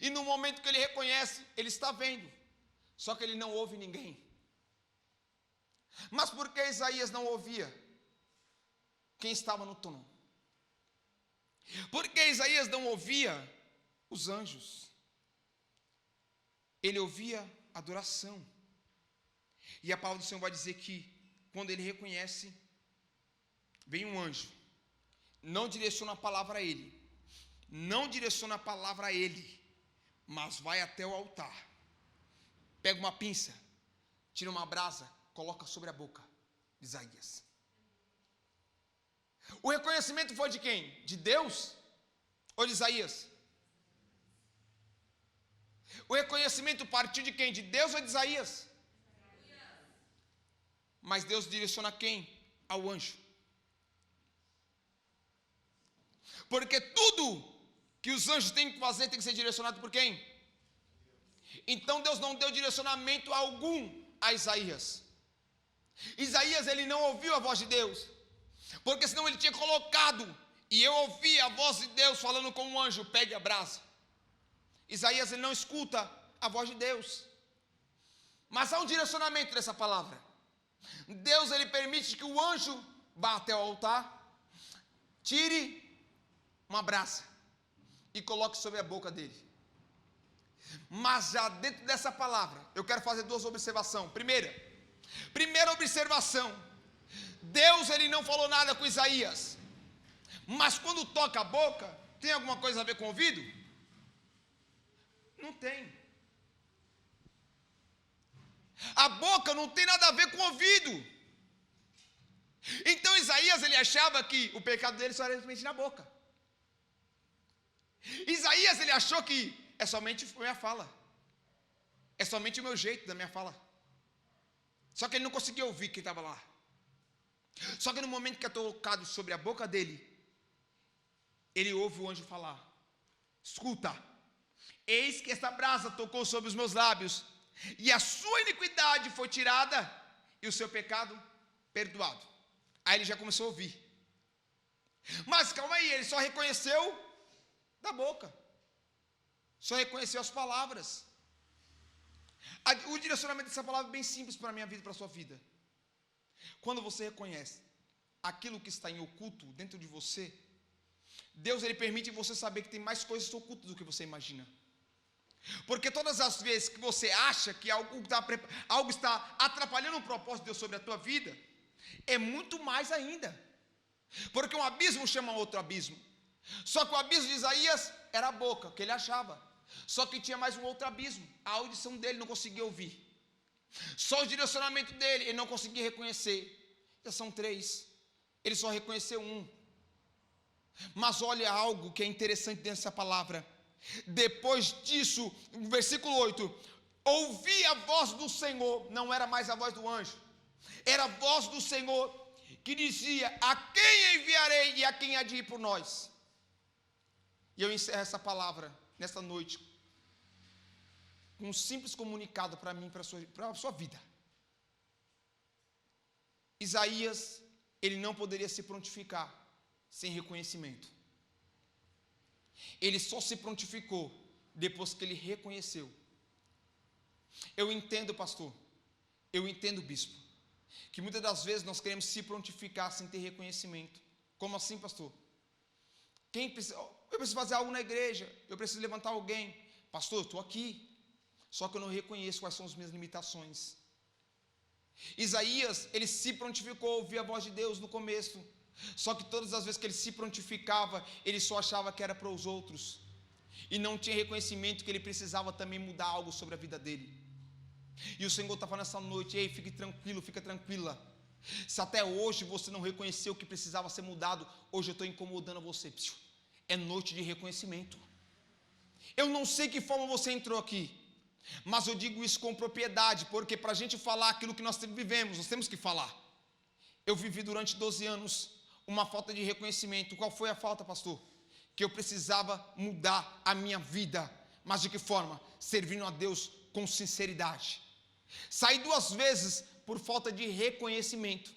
e no momento que ele reconhece, ele está vendo, só que ele não ouve ninguém. Mas por que Isaías não ouvia quem estava no trono? Por que Isaías não ouvia os anjos? Ele ouvia adoração. E a palavra do Senhor vai dizer que quando ele reconhece, vem um anjo, não direciona a palavra a ele, mas vai até o altar, pega uma pinça, tira uma brasa, coloca sobre a boca de Isaías. O reconhecimento foi de quem? De Deus ou de Isaías? O reconhecimento partiu de quem? De Deus ou de Isaías? Mas Deus direciona quem? Ao anjo. Porque tudo que os anjos têm que fazer tem que ser direcionado por quem? Então Deus não deu direcionamento algum a Isaías. Isaías ele não ouviu a voz de Deus, porque senão ele tinha colocado, e eu ouvi a voz de Deus falando com um anjo, pegue a brasa. Isaías ele não escuta a voz de Deus, mas há um direcionamento dessa palavra. Deus ele permite que o anjo vá até o altar, tire uma brasa e coloque sobre a boca dele. Mas já dentro dessa palavra, eu quero fazer duas observações. Primeira observação, Deus ele não falou nada com Isaías, mas quando toca a boca, tem alguma coisa a ver com o ouvido? Não tem. A boca não tem nada a ver com o ouvido. Então Isaías ele achava que o pecado dele só era somente na boca. Isaías ele achou que é somente a minha fala, é somente o meu jeito da minha fala. Só que ele não conseguia ouvir quem estava lá. Só que no momento que é tocado sobre a boca dele, ele ouve o anjo falar: escuta, eis que esta brasa tocou sobre os meus lábios, e a sua iniquidade foi tirada, e o seu pecado perdoado. Aí ele já começou a ouvir. Mas calma aí, ele só reconheceu da boca, só reconheceu as palavras. O direcionamento dessa palavra é bem simples para a minha vida e para a sua vida. Quando você reconhece aquilo que está em oculto dentro de você, Deus ele permite você saber que tem mais coisas ocultas do que você imagina. Porque todas as vezes que você acha que algo está atrapalhando o propósito de Deus sobre a tua vida, é muito mais ainda. Porque um abismo chama outro abismo. Só que o abismo de Isaías era a boca, que ele achava. Só que tinha mais um outro abismo, a audição dele não conseguia ouvir. Só o direcionamento dele, ele não conseguia reconhecer. Já são 3, ele só reconheceu um. Mas olha algo que é interessante dessa palavra. Depois disso, no versículo 8, ouvi a voz do Senhor, não era mais a voz do anjo, era a voz do Senhor que dizia: a quem enviarei e a quem há de ir por nós? E eu encerro essa palavra nesta noite com um simples comunicado para mim, para a sua vida. Isaías, ele não poderia se prontificar sem reconhecimento. Ele só se prontificou depois que ele reconheceu. Eu entendo, pastor, Eu entendo, bispo, que muitas das vezes nós queremos se prontificar sem ter reconhecimento. Como assim, pastor? Eu preciso fazer algo na igreja, eu preciso levantar alguém. Pastor, eu estou aqui, só que eu não reconheço quais são as minhas limitações. Isaías, ele se prontificou a ouvir a voz de Deus no começo, só que todas as vezes que ele se prontificava, ele só achava que era para os outros, e não tinha reconhecimento que ele precisava também mudar algo sobre a vida dele. E o Senhor está falando essa noite: ei, fique tranquilo, fica tranquila. Se até hoje você não reconheceu que precisava ser mudado, hoje eu estou incomodando você. É noite de reconhecimento. Eu não sei que forma você entrou aqui, mas eu digo isso com propriedade, porque para a gente falar aquilo que nós vivemos, nós temos que falar. Eu vivi durante 12 anos uma falta de reconhecimento. Qual foi a falta, pastor? Que eu precisava mudar a minha vida. Mas de que forma? Servindo a Deus com sinceridade. Saí 2 vezes por falta de reconhecimento,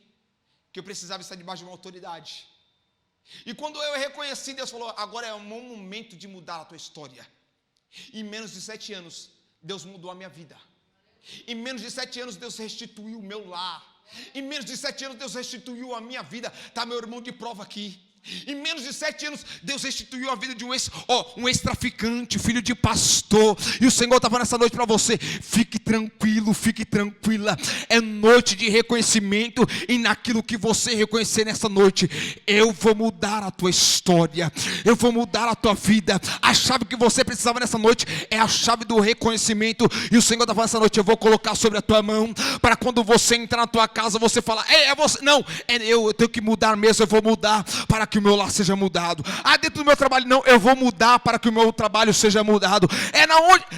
que eu precisava estar debaixo de uma autoridade. E quando eu reconheci, Deus falou: agora é o momento de mudar a tua história. Em menos de 7 anos, Deus mudou a minha vida. Em menos de 7 anos, Deus restituiu o meu lar. Em menos de 7 anos, Deus restituiu a minha vida. Está meu irmão de prova aqui. Em menos de 7 anos, Deus restituiu a vida de um ex-traficante, filho de pastor. E o Senhor estava nessa noite para você: fique tranquilo, fique tranquila. É noite de reconhecimento, e naquilo que você reconhecer nessa noite, eu vou mudar a tua história, eu vou mudar a tua vida. A chave que você precisava nessa noite é a chave do reconhecimento. E o Senhor estava nessa noite: eu vou colocar sobre a tua mão, para quando você entrar na tua casa, você falar: é você. Não, eu tenho que mudar mesmo. Eu vou mudar para que o meu lar seja mudado. Dentro do meu trabalho, não, eu vou mudar para que o meu trabalho seja mudado.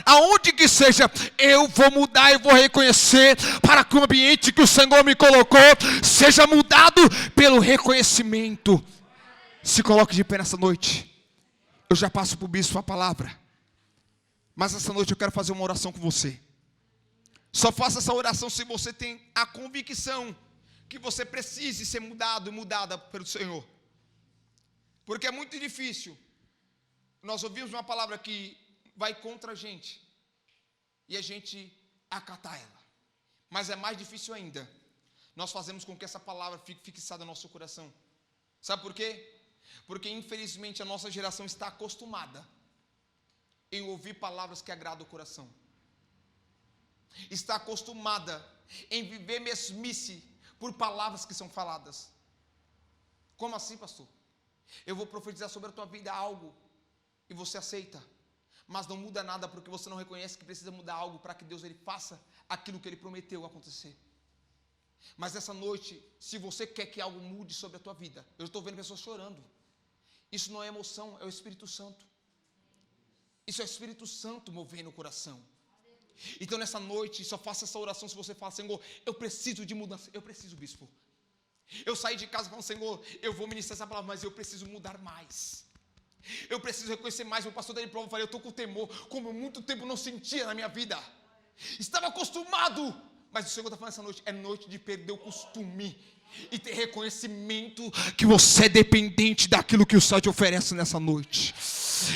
Aonde que seja, eu vou mudar e vou reconhecer, para que o ambiente que o Senhor me colocou seja mudado pelo reconhecimento. Se coloque de pé nessa noite. Eu já passo para o bispo a palavra, mas essa noite eu quero fazer uma oração com você. Só faça essa oração se você tem a convicção que você precise ser mudado e mudada pelo Senhor. Porque é muito difícil nós ouvimos uma palavra que vai contra a gente e a gente acatar ela. Mas é mais difícil ainda nós fazemos com que essa palavra fique fixada no nosso coração. Sabe por quê? Porque infelizmente a nossa geração está acostumada em ouvir palavras que agradam o coração. Está acostumada em viver mesmice por palavras que são faladas. Como assim, pastor? Eu vou profetizar sobre a tua vida algo e você aceita, mas não muda nada porque você não reconhece que precisa mudar algo para que Deus ele faça aquilo que ele prometeu acontecer. Mas essa noite, se você quer que algo mude sobre a tua vida, eu estou vendo pessoas chorando. Isso não é emoção, é o Espírito Santo. Isso é o Espírito Santo movendo o coração. Então nessa noite, só faça essa oração se você fala: Senhor, eu preciso de mudança. Eu preciso, bispo. Eu saí de casa falando: Senhor, eu vou ministrar essa palavra, mas eu preciso mudar mais. Eu preciso reconhecer mais. O pastor dele prova, eu falei: eu estou com temor, como muito tempo não sentia na minha vida. Estava acostumado, mas o Senhor está falando essa noite: é noite de perder o costume e ter reconhecimento que você é dependente daquilo que o Senhor te oferece nessa noite.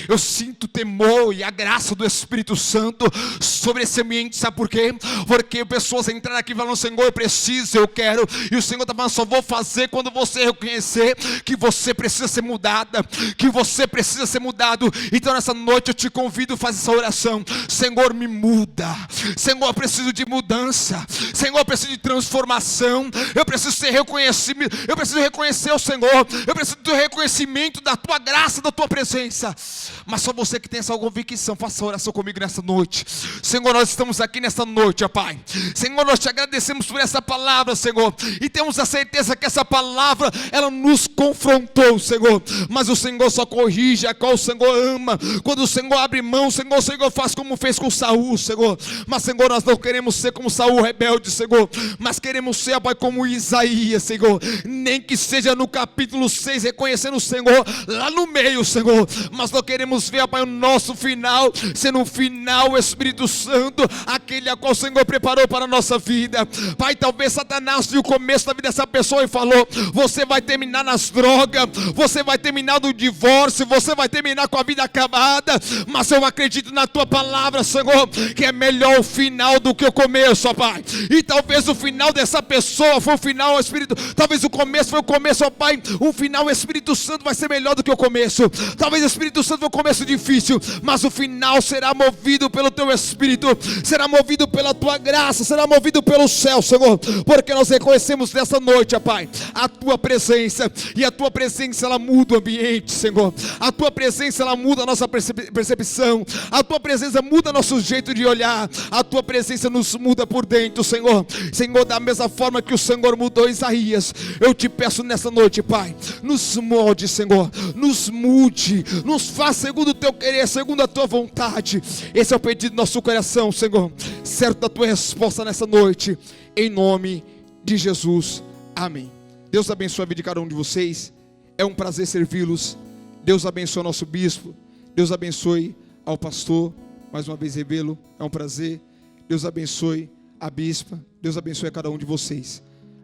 Eu sinto temor e a graça do Espírito Santo sobre esse ambiente. Sabe por quê? Porque pessoas entraram aqui falando: Senhor, eu preciso, eu quero. E o Senhor está falando: só vou fazer quando você reconhecer que você precisa ser mudada, que você precisa ser mudado. Então nessa noite eu te convido a fazer essa oração: Senhor, me muda. Senhor, eu preciso de mudança. Senhor, eu preciso de transformação. Eu preciso ser reconhecido. Eu preciso reconhecer o Senhor. Eu preciso do reconhecimento da tua graça, da tua presença. Mas só você que tem essa convicção, faça oração comigo nessa noite. Senhor, nós estamos aqui nessa noite, ó Pai. Senhor, nós te agradecemos por essa palavra, Senhor, e temos a certeza que essa palavra, ela nos confrontou, Senhor. Mas o Senhor só corrige a qual o Senhor ama. Quando o Senhor abre mão, o Senhor faz como fez com Saul, Senhor. Mas, Senhor, nós não queremos ser como Saul rebelde, Senhor, mas queremos ser, ó Pai, como Isaías, Senhor. Nem que seja no capítulo 6, reconhecendo o Senhor lá no meio, Senhor. Mas nós só queremos ver, ó Pai, o nosso final sendo um final, Espírito Santo, aquele a qual o Senhor preparou para a nossa vida. Pai, talvez Satanás viu o começo da vida dessa pessoa e falou: você vai terminar nas drogas, você vai terminar no divórcio, você vai terminar com a vida acabada. Mas eu acredito na tua palavra, Senhor, que é melhor o final do que o começo, ó Pai. E talvez o final dessa pessoa foi o final, ó Espírito, talvez o começo foi o começo, ó Pai. O final, o Espírito Santo, vai ser melhor do que o começo. Talvez o Espírito Santo foi o começo difícil, mas o final será movido pelo teu Espírito, será movido pela tua graça, será movido pelo céu, Senhor, porque nós reconhecemos nessa noite, ó Pai, a tua presença, e a tua presença ela muda o ambiente, Senhor. A tua presença ela muda a nossa percepção, a tua presença muda nosso jeito de olhar, a tua presença nos muda por dentro, Senhor. Senhor, da mesma forma que o Senhor mudou Isaías, eu te peço nessa noite, Pai, nos molde, Senhor, nos mude, nos faça segundo o teu querer, segundo a tua vontade. Esse é o pedido do nosso coração, Senhor, certo da tua resposta nessa noite, em nome de Jesus, amém. Deus abençoe a vida de cada um de vocês, é um prazer servi-los. Deus abençoe o nosso bispo, Deus abençoe ao pastor, mais uma vez revê-lo, é um prazer. Deus abençoe a bispa, Deus abençoe a cada um de vocês,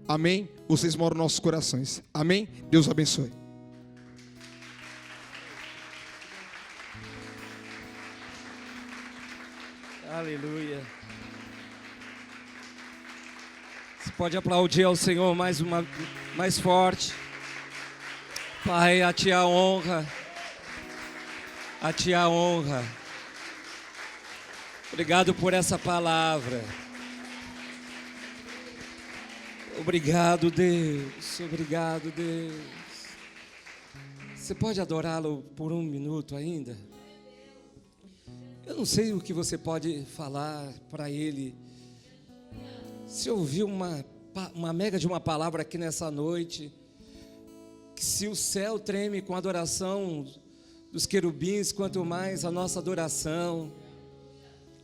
amém. Vocês moram nos nossos corações, amém. Deus abençoe. Aleluia. Você pode aplaudir ao Senhor mais forte. Pai, a ti a honra. A ti a honra. Obrigado por essa palavra. Obrigado, Deus. Obrigado, Deus. Você pode adorá-lo por um minuto ainda? Eu não sei o que você pode falar para Ele. Se ouviu uma mega de uma palavra aqui nessa noite, que se o céu treme com a adoração dos querubins, quanto mais a nossa adoração.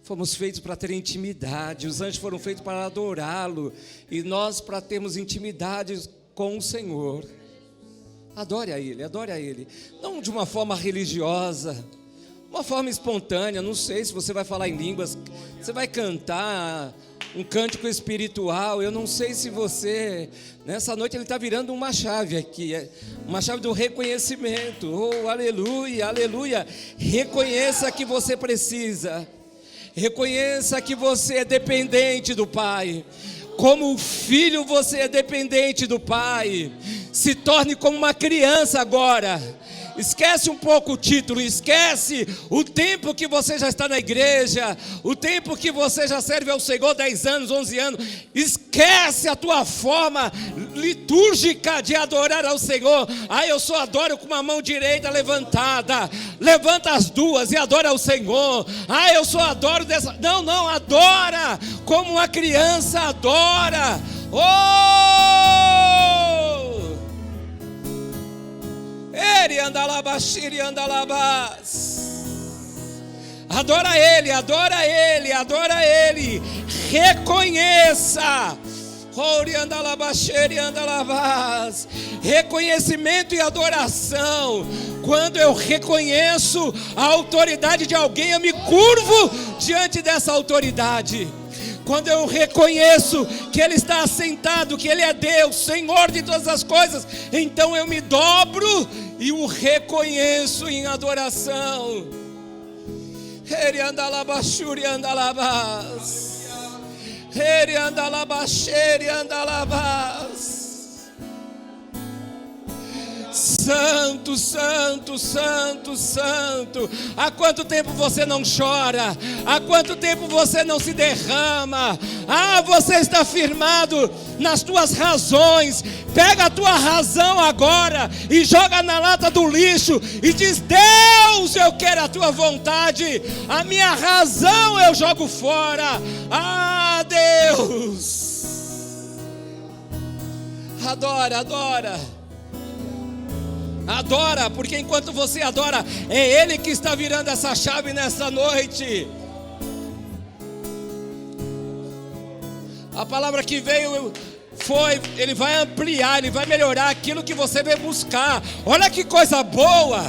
Fomos feitos para ter intimidade, os anjos foram feitos para adorá-lo, e nós para termos intimidade com o Senhor. Adore a Ele, não de uma forma religiosa, uma forma espontânea. Não sei se você vai falar em línguas, você vai cantar um cântico espiritual. Eu não sei se você, nessa noite ele está virando uma chave aqui, uma chave do reconhecimento. Oh, aleluia, aleluia. Reconheça que você precisa, reconheça que você é dependente do Pai. Como filho você é dependente do Pai. Se torne como uma criança agora. Esquece um pouco o título, esquece o tempo que você já está na igreja, o tempo que você já serve ao Senhor, 10 anos, 11 anos. Esquece a tua forma litúrgica de adorar ao Senhor. Eu só adoro com uma mão direita levantada. Levanta as duas e adora ao Senhor. Eu só adoro dessa. Não, adora como uma criança adora. Ele andalabashiri andalabas. Adora Ele, adora Ele, adora Ele. Reconheça. Reconhecimento e adoração. Quando eu reconheço a autoridade de alguém, eu me curvo diante dessa autoridade. Quando eu reconheço que Ele está assentado, que Ele é Deus, Senhor de todas as coisas, então eu me dobro e o reconheço em adoração. Ele andalabashuri andalabas. Ele andalabasheri andalabas. Santo, santo, santo, santo. Há quanto tempo você não chora? Há quanto tempo você não se derrama? Você está firmado nas tuas razões. Pega a tua razão agora e joga na lata do lixo e diz: Deus, eu quero a tua vontade. A minha razão eu jogo fora. Deus. Adora, adora. Adora, porque enquanto você adora, é Ele que está virando essa chave nessa noite. A palavra que veio foi: Ele vai ampliar, Ele vai melhorar aquilo que você veio buscar. Olha que coisa boa.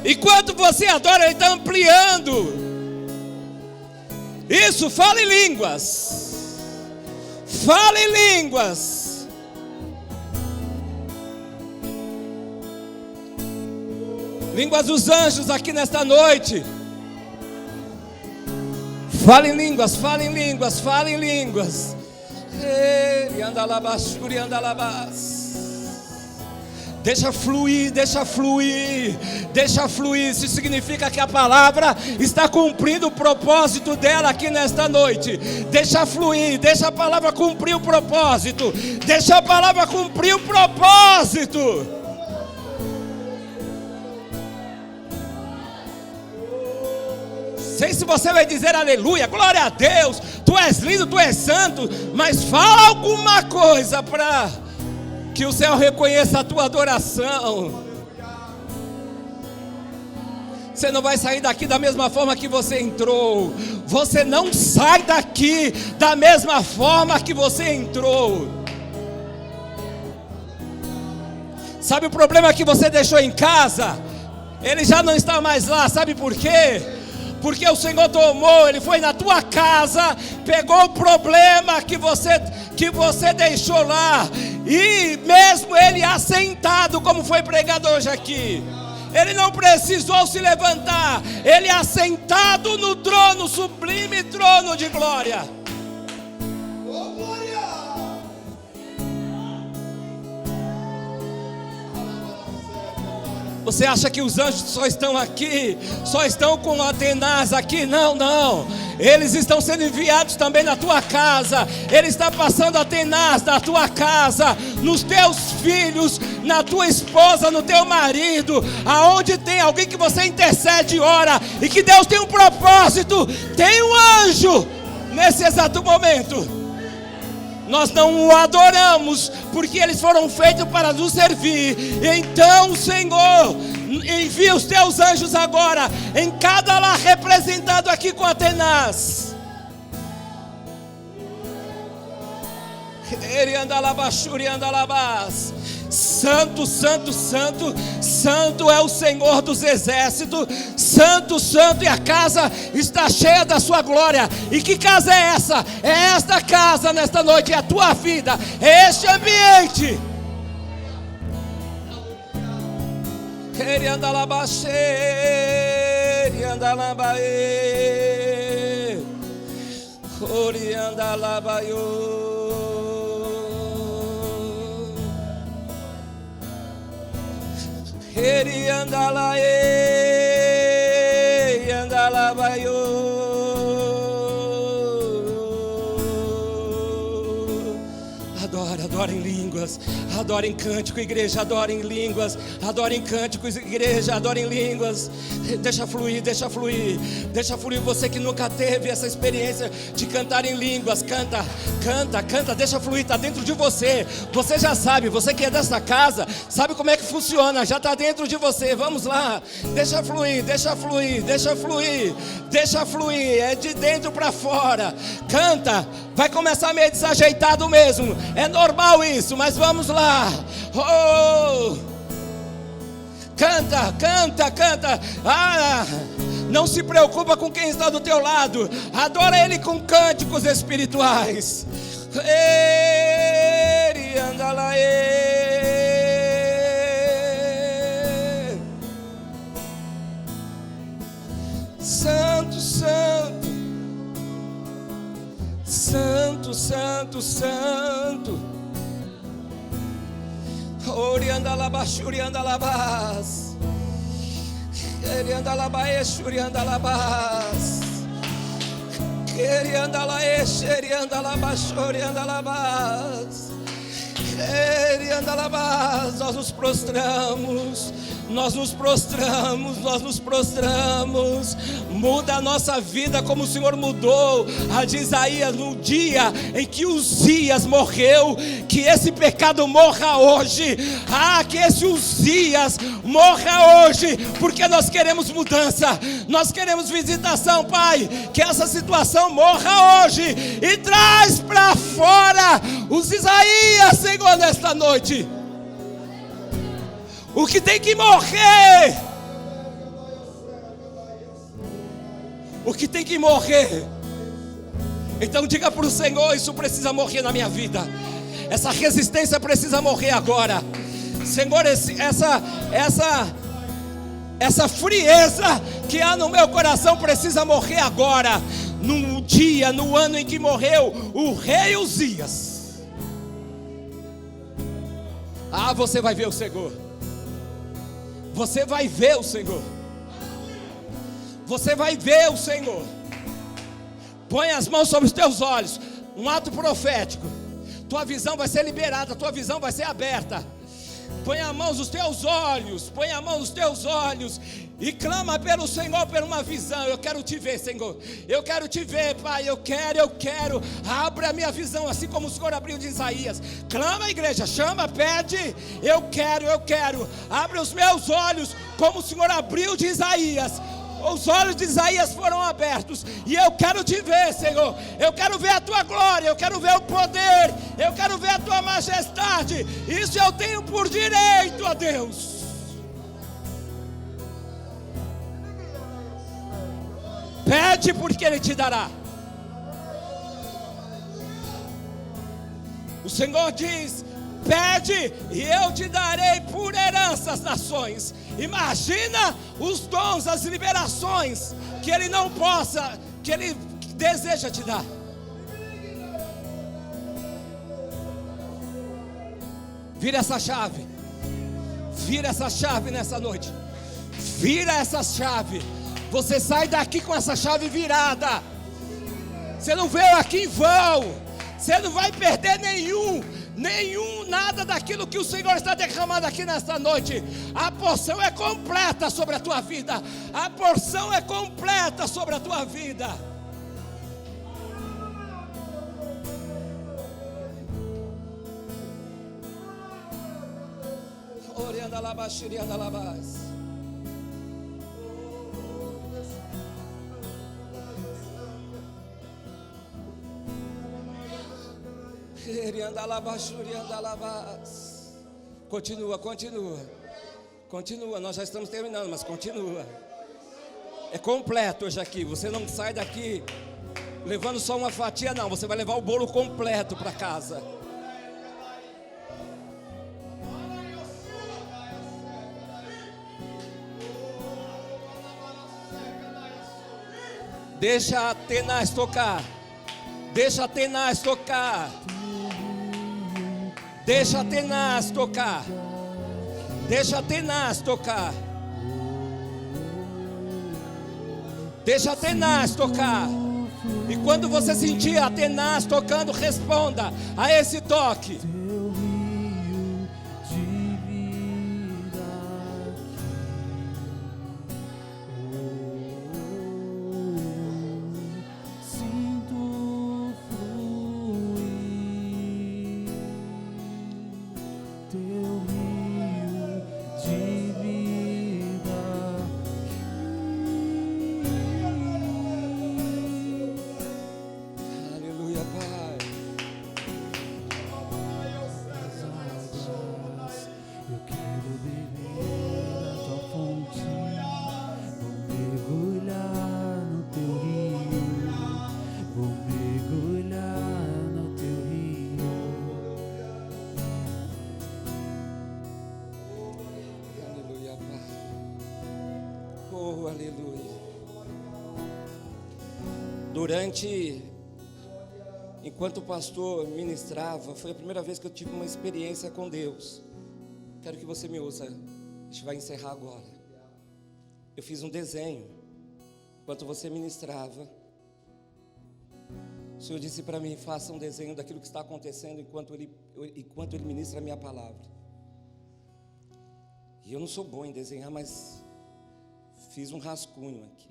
Enquanto você adora, Ele está ampliando. Isso, fala em línguas. Fala em línguas. Línguas dos anjos aqui nesta noite. Fala em línguas, fala em línguas, fala em línguas. Deixa fluir, deixa fluir, deixa fluir. Isso significa que a palavra está cumprindo o propósito dela aqui nesta noite. Deixa fluir, deixa a palavra cumprir o propósito. Deixa a palavra cumprir o propósito. Sei se você vai dizer aleluia, glória a Deus, tu és lindo, tu és santo, mas fala alguma coisa para que o céu reconheça a tua adoração. Você não vai sair daqui da mesma forma que você entrou. Você não sai daqui da mesma forma que você entrou. Sabe o problema que você deixou em casa? Ele já não está mais lá, sabe por quê? Porque o Senhor tomou, Ele foi na tua casa, pegou o problema que você deixou lá, e mesmo Ele assentado, como foi pregado hoje aqui, Ele não precisou se levantar, Ele assentado no trono, sublime trono de glória. Você acha que os anjos só estão aqui, só estão com Atenas aqui? Não, não. Eles estão sendo enviados também na tua casa. Ele está passando Atenas na tua casa, nos teus filhos, na tua esposa, no teu marido. Aonde tem alguém que você intercede e ora, e que Deus tem um propósito, tem um anjo nesse exato momento. Nós não o adoramos, porque eles foram feitos para nos servir. Então, Senhor, envia os teus anjos agora, em cada lar representado aqui com Atenas. Santo, santo, santo, santo é o Senhor dos exércitos. Santo, santo, e a casa está cheia da sua glória. E que casa é essa? É esta casa nesta noite, é a tua vida, é este ambiente. Adora em línguas, adora em cântico, igreja, adora em línguas, adora em cânticos, igreja, adora em línguas. Deixa fluir, deixa fluir, deixa fluir. Você que nunca teve essa experiência de cantar em línguas, canta, canta, canta, deixa fluir, está dentro de você. Você já sabe, você que é dessa casa, sabe como é que funciona, já está dentro de você. Vamos lá, deixa fluir, deixa fluir, deixa fluir, deixa fluir, é de dentro para fora. Canta, vai começar meio desajeitado mesmo, é normal isso, mas vamos lá. Canta, canta, canta. Não se preocupa com quem está do teu lado. Adora Ele com cânticos espirituais. Santo, santo, santo, santo, santo. Orianda labas, orianda labas, orianda labaes, orianda labas, orianda laes, orianda labas, orianda labas, orianda labas. Nós nos prostramos, nós nos prostramos, nós nos prostramos. Muda a nossa vida como o Senhor mudou a de Isaías no dia em que Uzias morreu. Que esse pecado morra hoje. Que esse Uzias morra hoje, porque nós queremos mudança, nós queremos visitação, Pai. Que essa situação morra hoje e traz para fora os Isaías, Senhor, nesta noite. O que tem que morrer o que tem que morrer. Então diga para o Senhor: isso precisa morrer na minha vida. Essa resistência precisa morrer agora. Senhor, essa frieza que há no meu coração precisa morrer agora. No dia, no ano em que morreu o rei Uzias. Ah, você vai ver o Senhor. Você vai ver o Senhor. Você vai ver o Senhor. Põe as mãos sobre os teus olhos. Um ato profético. Tua visão vai ser liberada, tua visão vai ser aberta. Põe a mão nos teus olhos, põe a mão nos teus olhos e clama pelo Senhor por uma visão. Eu quero te ver, Senhor. Eu quero te ver, Pai. Eu quero. Abre a minha visão, assim como o Senhor abriu de Isaías. Clama, igreja, chama, pede. Eu quero. Abre os meus olhos, como o Senhor abriu de Isaías. Os olhos de Isaías foram abertos. E eu quero te ver, Senhor. Eu quero ver a tua glória. Eu quero ver o poder. Eu quero ver a tua majestade. Isso eu tenho por direito, ó Deus. Pede, porque Ele te dará. O Senhor diz: pede e eu te darei por herança as nações. Imagina os dons, as liberações que Ele não possa, que Ele deseja te dar. Vira essa chave. Vira essa chave nessa noite. Vira essa chave. Você sai daqui com essa chave virada. Você não veio aqui em vão. Você não vai perder nada daquilo que o Senhor está derramando aqui nesta noite. A porção é completa sobre a tua vida. A porção é completa sobre a tua vida. Orianda labas, orianda labas. Continua, nós já estamos terminando, mas continua. É completo hoje aqui. Você não sai daqui levando só uma fatia, não. Você vai levar o bolo completo para casa. Deixa a tenaz tocar. Deixa a tenaz tocar. Deixa a tenaz tocar. Deixa a tenaz tocar. Deixa a tenaz tocar. E quando você sentir a tenaz tocando, responda a esse toque. Enquanto o pastor ministrava, foi a primeira vez que eu tive uma experiência com Deus. Quero que você me ouça. A gente vai encerrar agora. Eu fiz um desenho. Enquanto você ministrava, o Senhor disse para mim: faça um desenho daquilo que está acontecendo enquanto Ele ministra a minha palavra. E eu não sou bom em desenhar, mas fiz um rascunho aqui.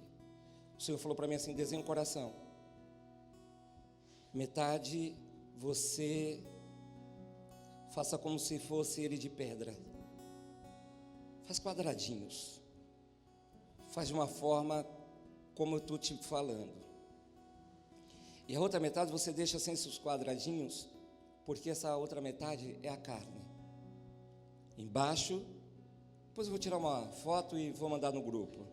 O Senhor falou para mim assim: desenha um coração. Metade você faça como se fosse ele de pedra. Faz quadradinhos. Faz de uma forma como eu estou te falando. E a outra metade você deixa sem esses quadradinhos, porque essa outra metade é a carne. Embaixo, depois eu vou tirar uma foto e vou mandar no grupo.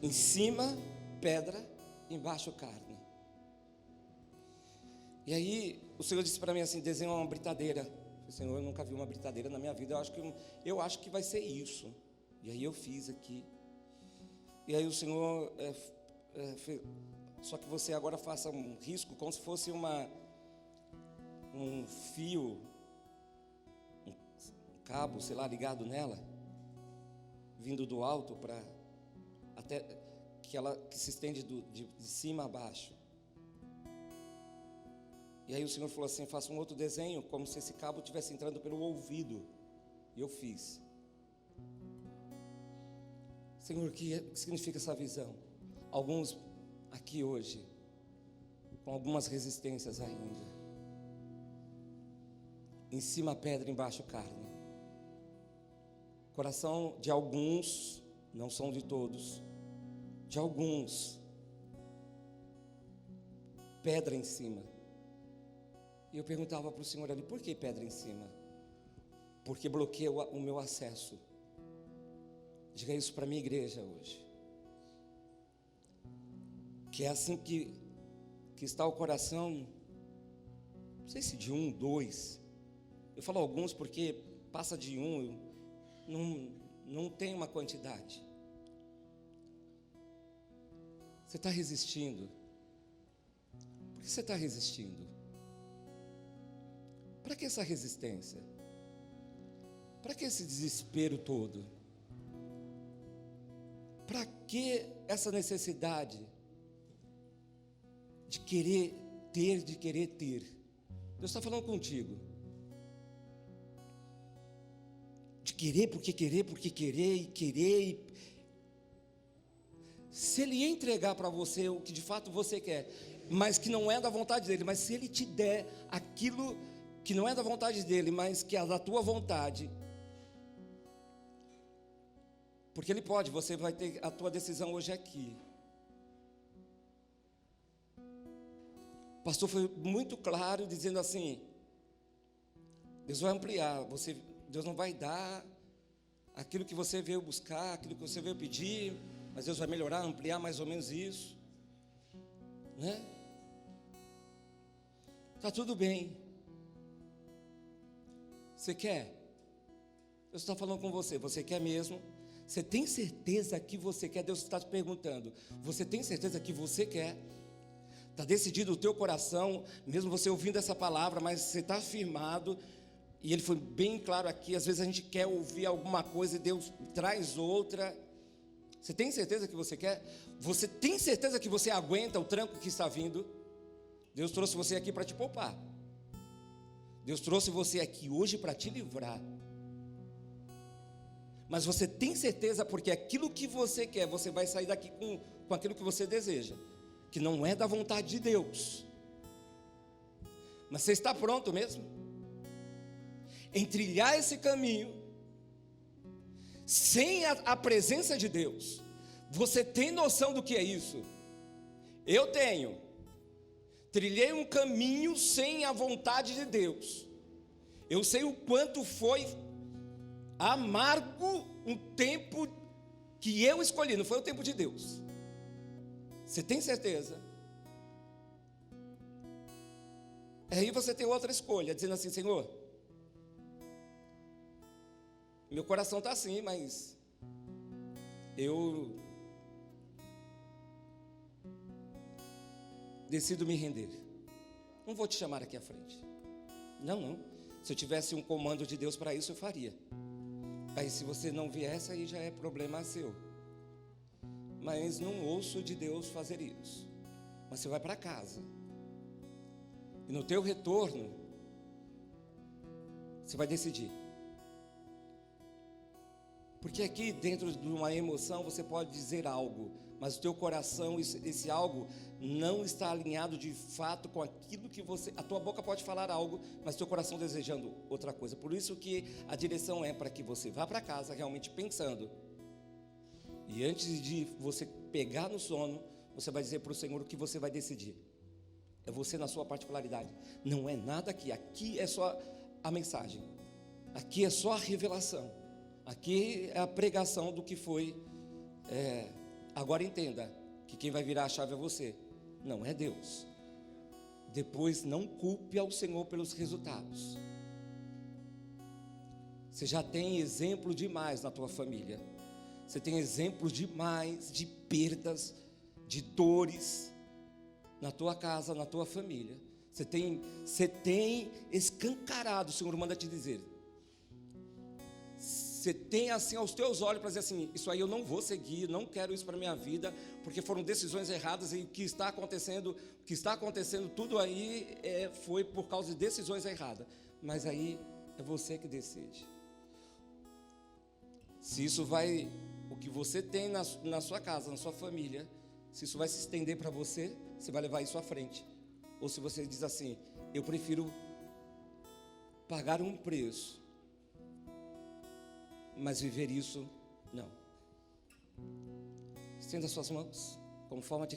Em cima, pedra, embaixo, carne. E aí, o Senhor disse para mim assim: desenha uma britadeira. Eu falei: Senhor, eu nunca vi uma britadeira na minha vida, eu acho que vai ser isso. E aí eu fiz aqui. E aí o Senhor, só que você agora faça um risco, como se fosse um fio, um cabo, sei lá, ligado nela, vindo do alto para até que se estende de cima a baixo. E aí o Senhor falou assim: faça um outro desenho, como se esse cabo estivesse entrando pelo ouvido. E eu fiz. Senhor, o que significa essa visão? Alguns aqui hoje, com algumas resistências ainda. Em cima pedra, embaixo carne. Coração de alguns, não são de todos, de alguns, pedra em cima. E eu perguntava para o Senhor ali: por que pedra em cima? Porque bloqueia o meu acesso. Diga isso para a minha igreja hoje. Que é assim que está o coração, não sei se de 1, 2. Eu falo alguns porque passa de 1, não tem uma quantidade. Você está resistindo. Por que você está resistindo? Para que essa resistência? Para que esse desespero todo? Para que essa necessidade de querer ter? Deus está falando contigo. De querer, porque querer. Se Ele entregar para você o que de fato você quer, mas que não é da vontade dEle, mas se Ele te der aquilo que não é da vontade dEle, mas que é da tua vontade, porque Ele pode, você vai ter a tua decisão hoje aqui. O pastor foi muito claro dizendo assim: Deus vai ampliar, Deus não vai dar aquilo que você veio buscar, aquilo que você veio pedir, mas Deus vai melhorar, ampliar mais ou menos isso, né? Tá tudo bem. Você quer? Deus está falando com você. Você quer mesmo? Você tem certeza que você quer? Deus está te perguntando. Você tem certeza que você quer? Está decidido o teu coração, mesmo você ouvindo essa palavra, mas você está firmado. E Ele foi bem claro aqui. Às vezes a gente quer ouvir alguma coisa e Deus traz outra. Você tem certeza que você quer? Você tem certeza que você aguenta o tranco que está vindo? Deus trouxe você aqui para te poupar. Deus trouxe você aqui hoje para te livrar. Mas você tem certeza, porque aquilo que você quer, você vai sair daqui com aquilo que você deseja, que não é da vontade de Deus. Mas você está pronto mesmo em trilhar esse caminho sem a presença de Deus? Você tem noção do que é isso? Eu tenho. Trilhei um caminho sem a vontade de Deus. Eu sei o quanto foi amargo um tempo que eu escolhi, não foi o tempo de Deus. Você tem certeza? Aí você tem outra escolha, dizendo assim: Senhor, meu coração está assim, mas eu decido me render. Não vou te chamar aqui à frente. Não. Se eu tivesse um comando de Deus para isso, eu faria. Aí se você não viesse, aí já é problema seu. Mas não ouço de Deus fazer isso. Mas você vai para casa. E no teu retorno, você vai decidir. Porque aqui dentro de uma emoção você pode dizer algo, mas o teu coração, esse algo não está alinhado de fato com aquilo que você... A tua boca pode falar algo, mas o teu coração desejando outra coisa. Por isso que a direção é para que você vá para casa realmente pensando. E antes de você pegar no sono, você vai dizer para o Senhor o que você vai decidir. É você na sua particularidade. Não é nada aqui. Aqui é só a mensagem. Aqui é só a revelação. Aqui é a pregação do que foi Agora entenda que quem vai virar a chave é você, não é Deus. Depois não culpe ao Senhor pelos resultados. Você já tem exemplo demais na tua família. Você tem exemplo demais de perdas, de dores na tua casa, na tua família. Você tem escancarado, o Senhor manda te dizer. Você tem assim aos teus olhos para dizer assim: isso aí eu não vou seguir, não quero isso para a minha vida, porque foram decisões erradas e o que está acontecendo tudo aí foi por causa de decisões erradas. Mas aí é você que decide. Se isso vai, o que você tem na sua casa, na sua família, se isso vai se estender para você, você vai levar isso à frente. Ou se você diz assim: eu prefiro pagar um preço, mas viver isso, não. Estenda suas mãos, como forma de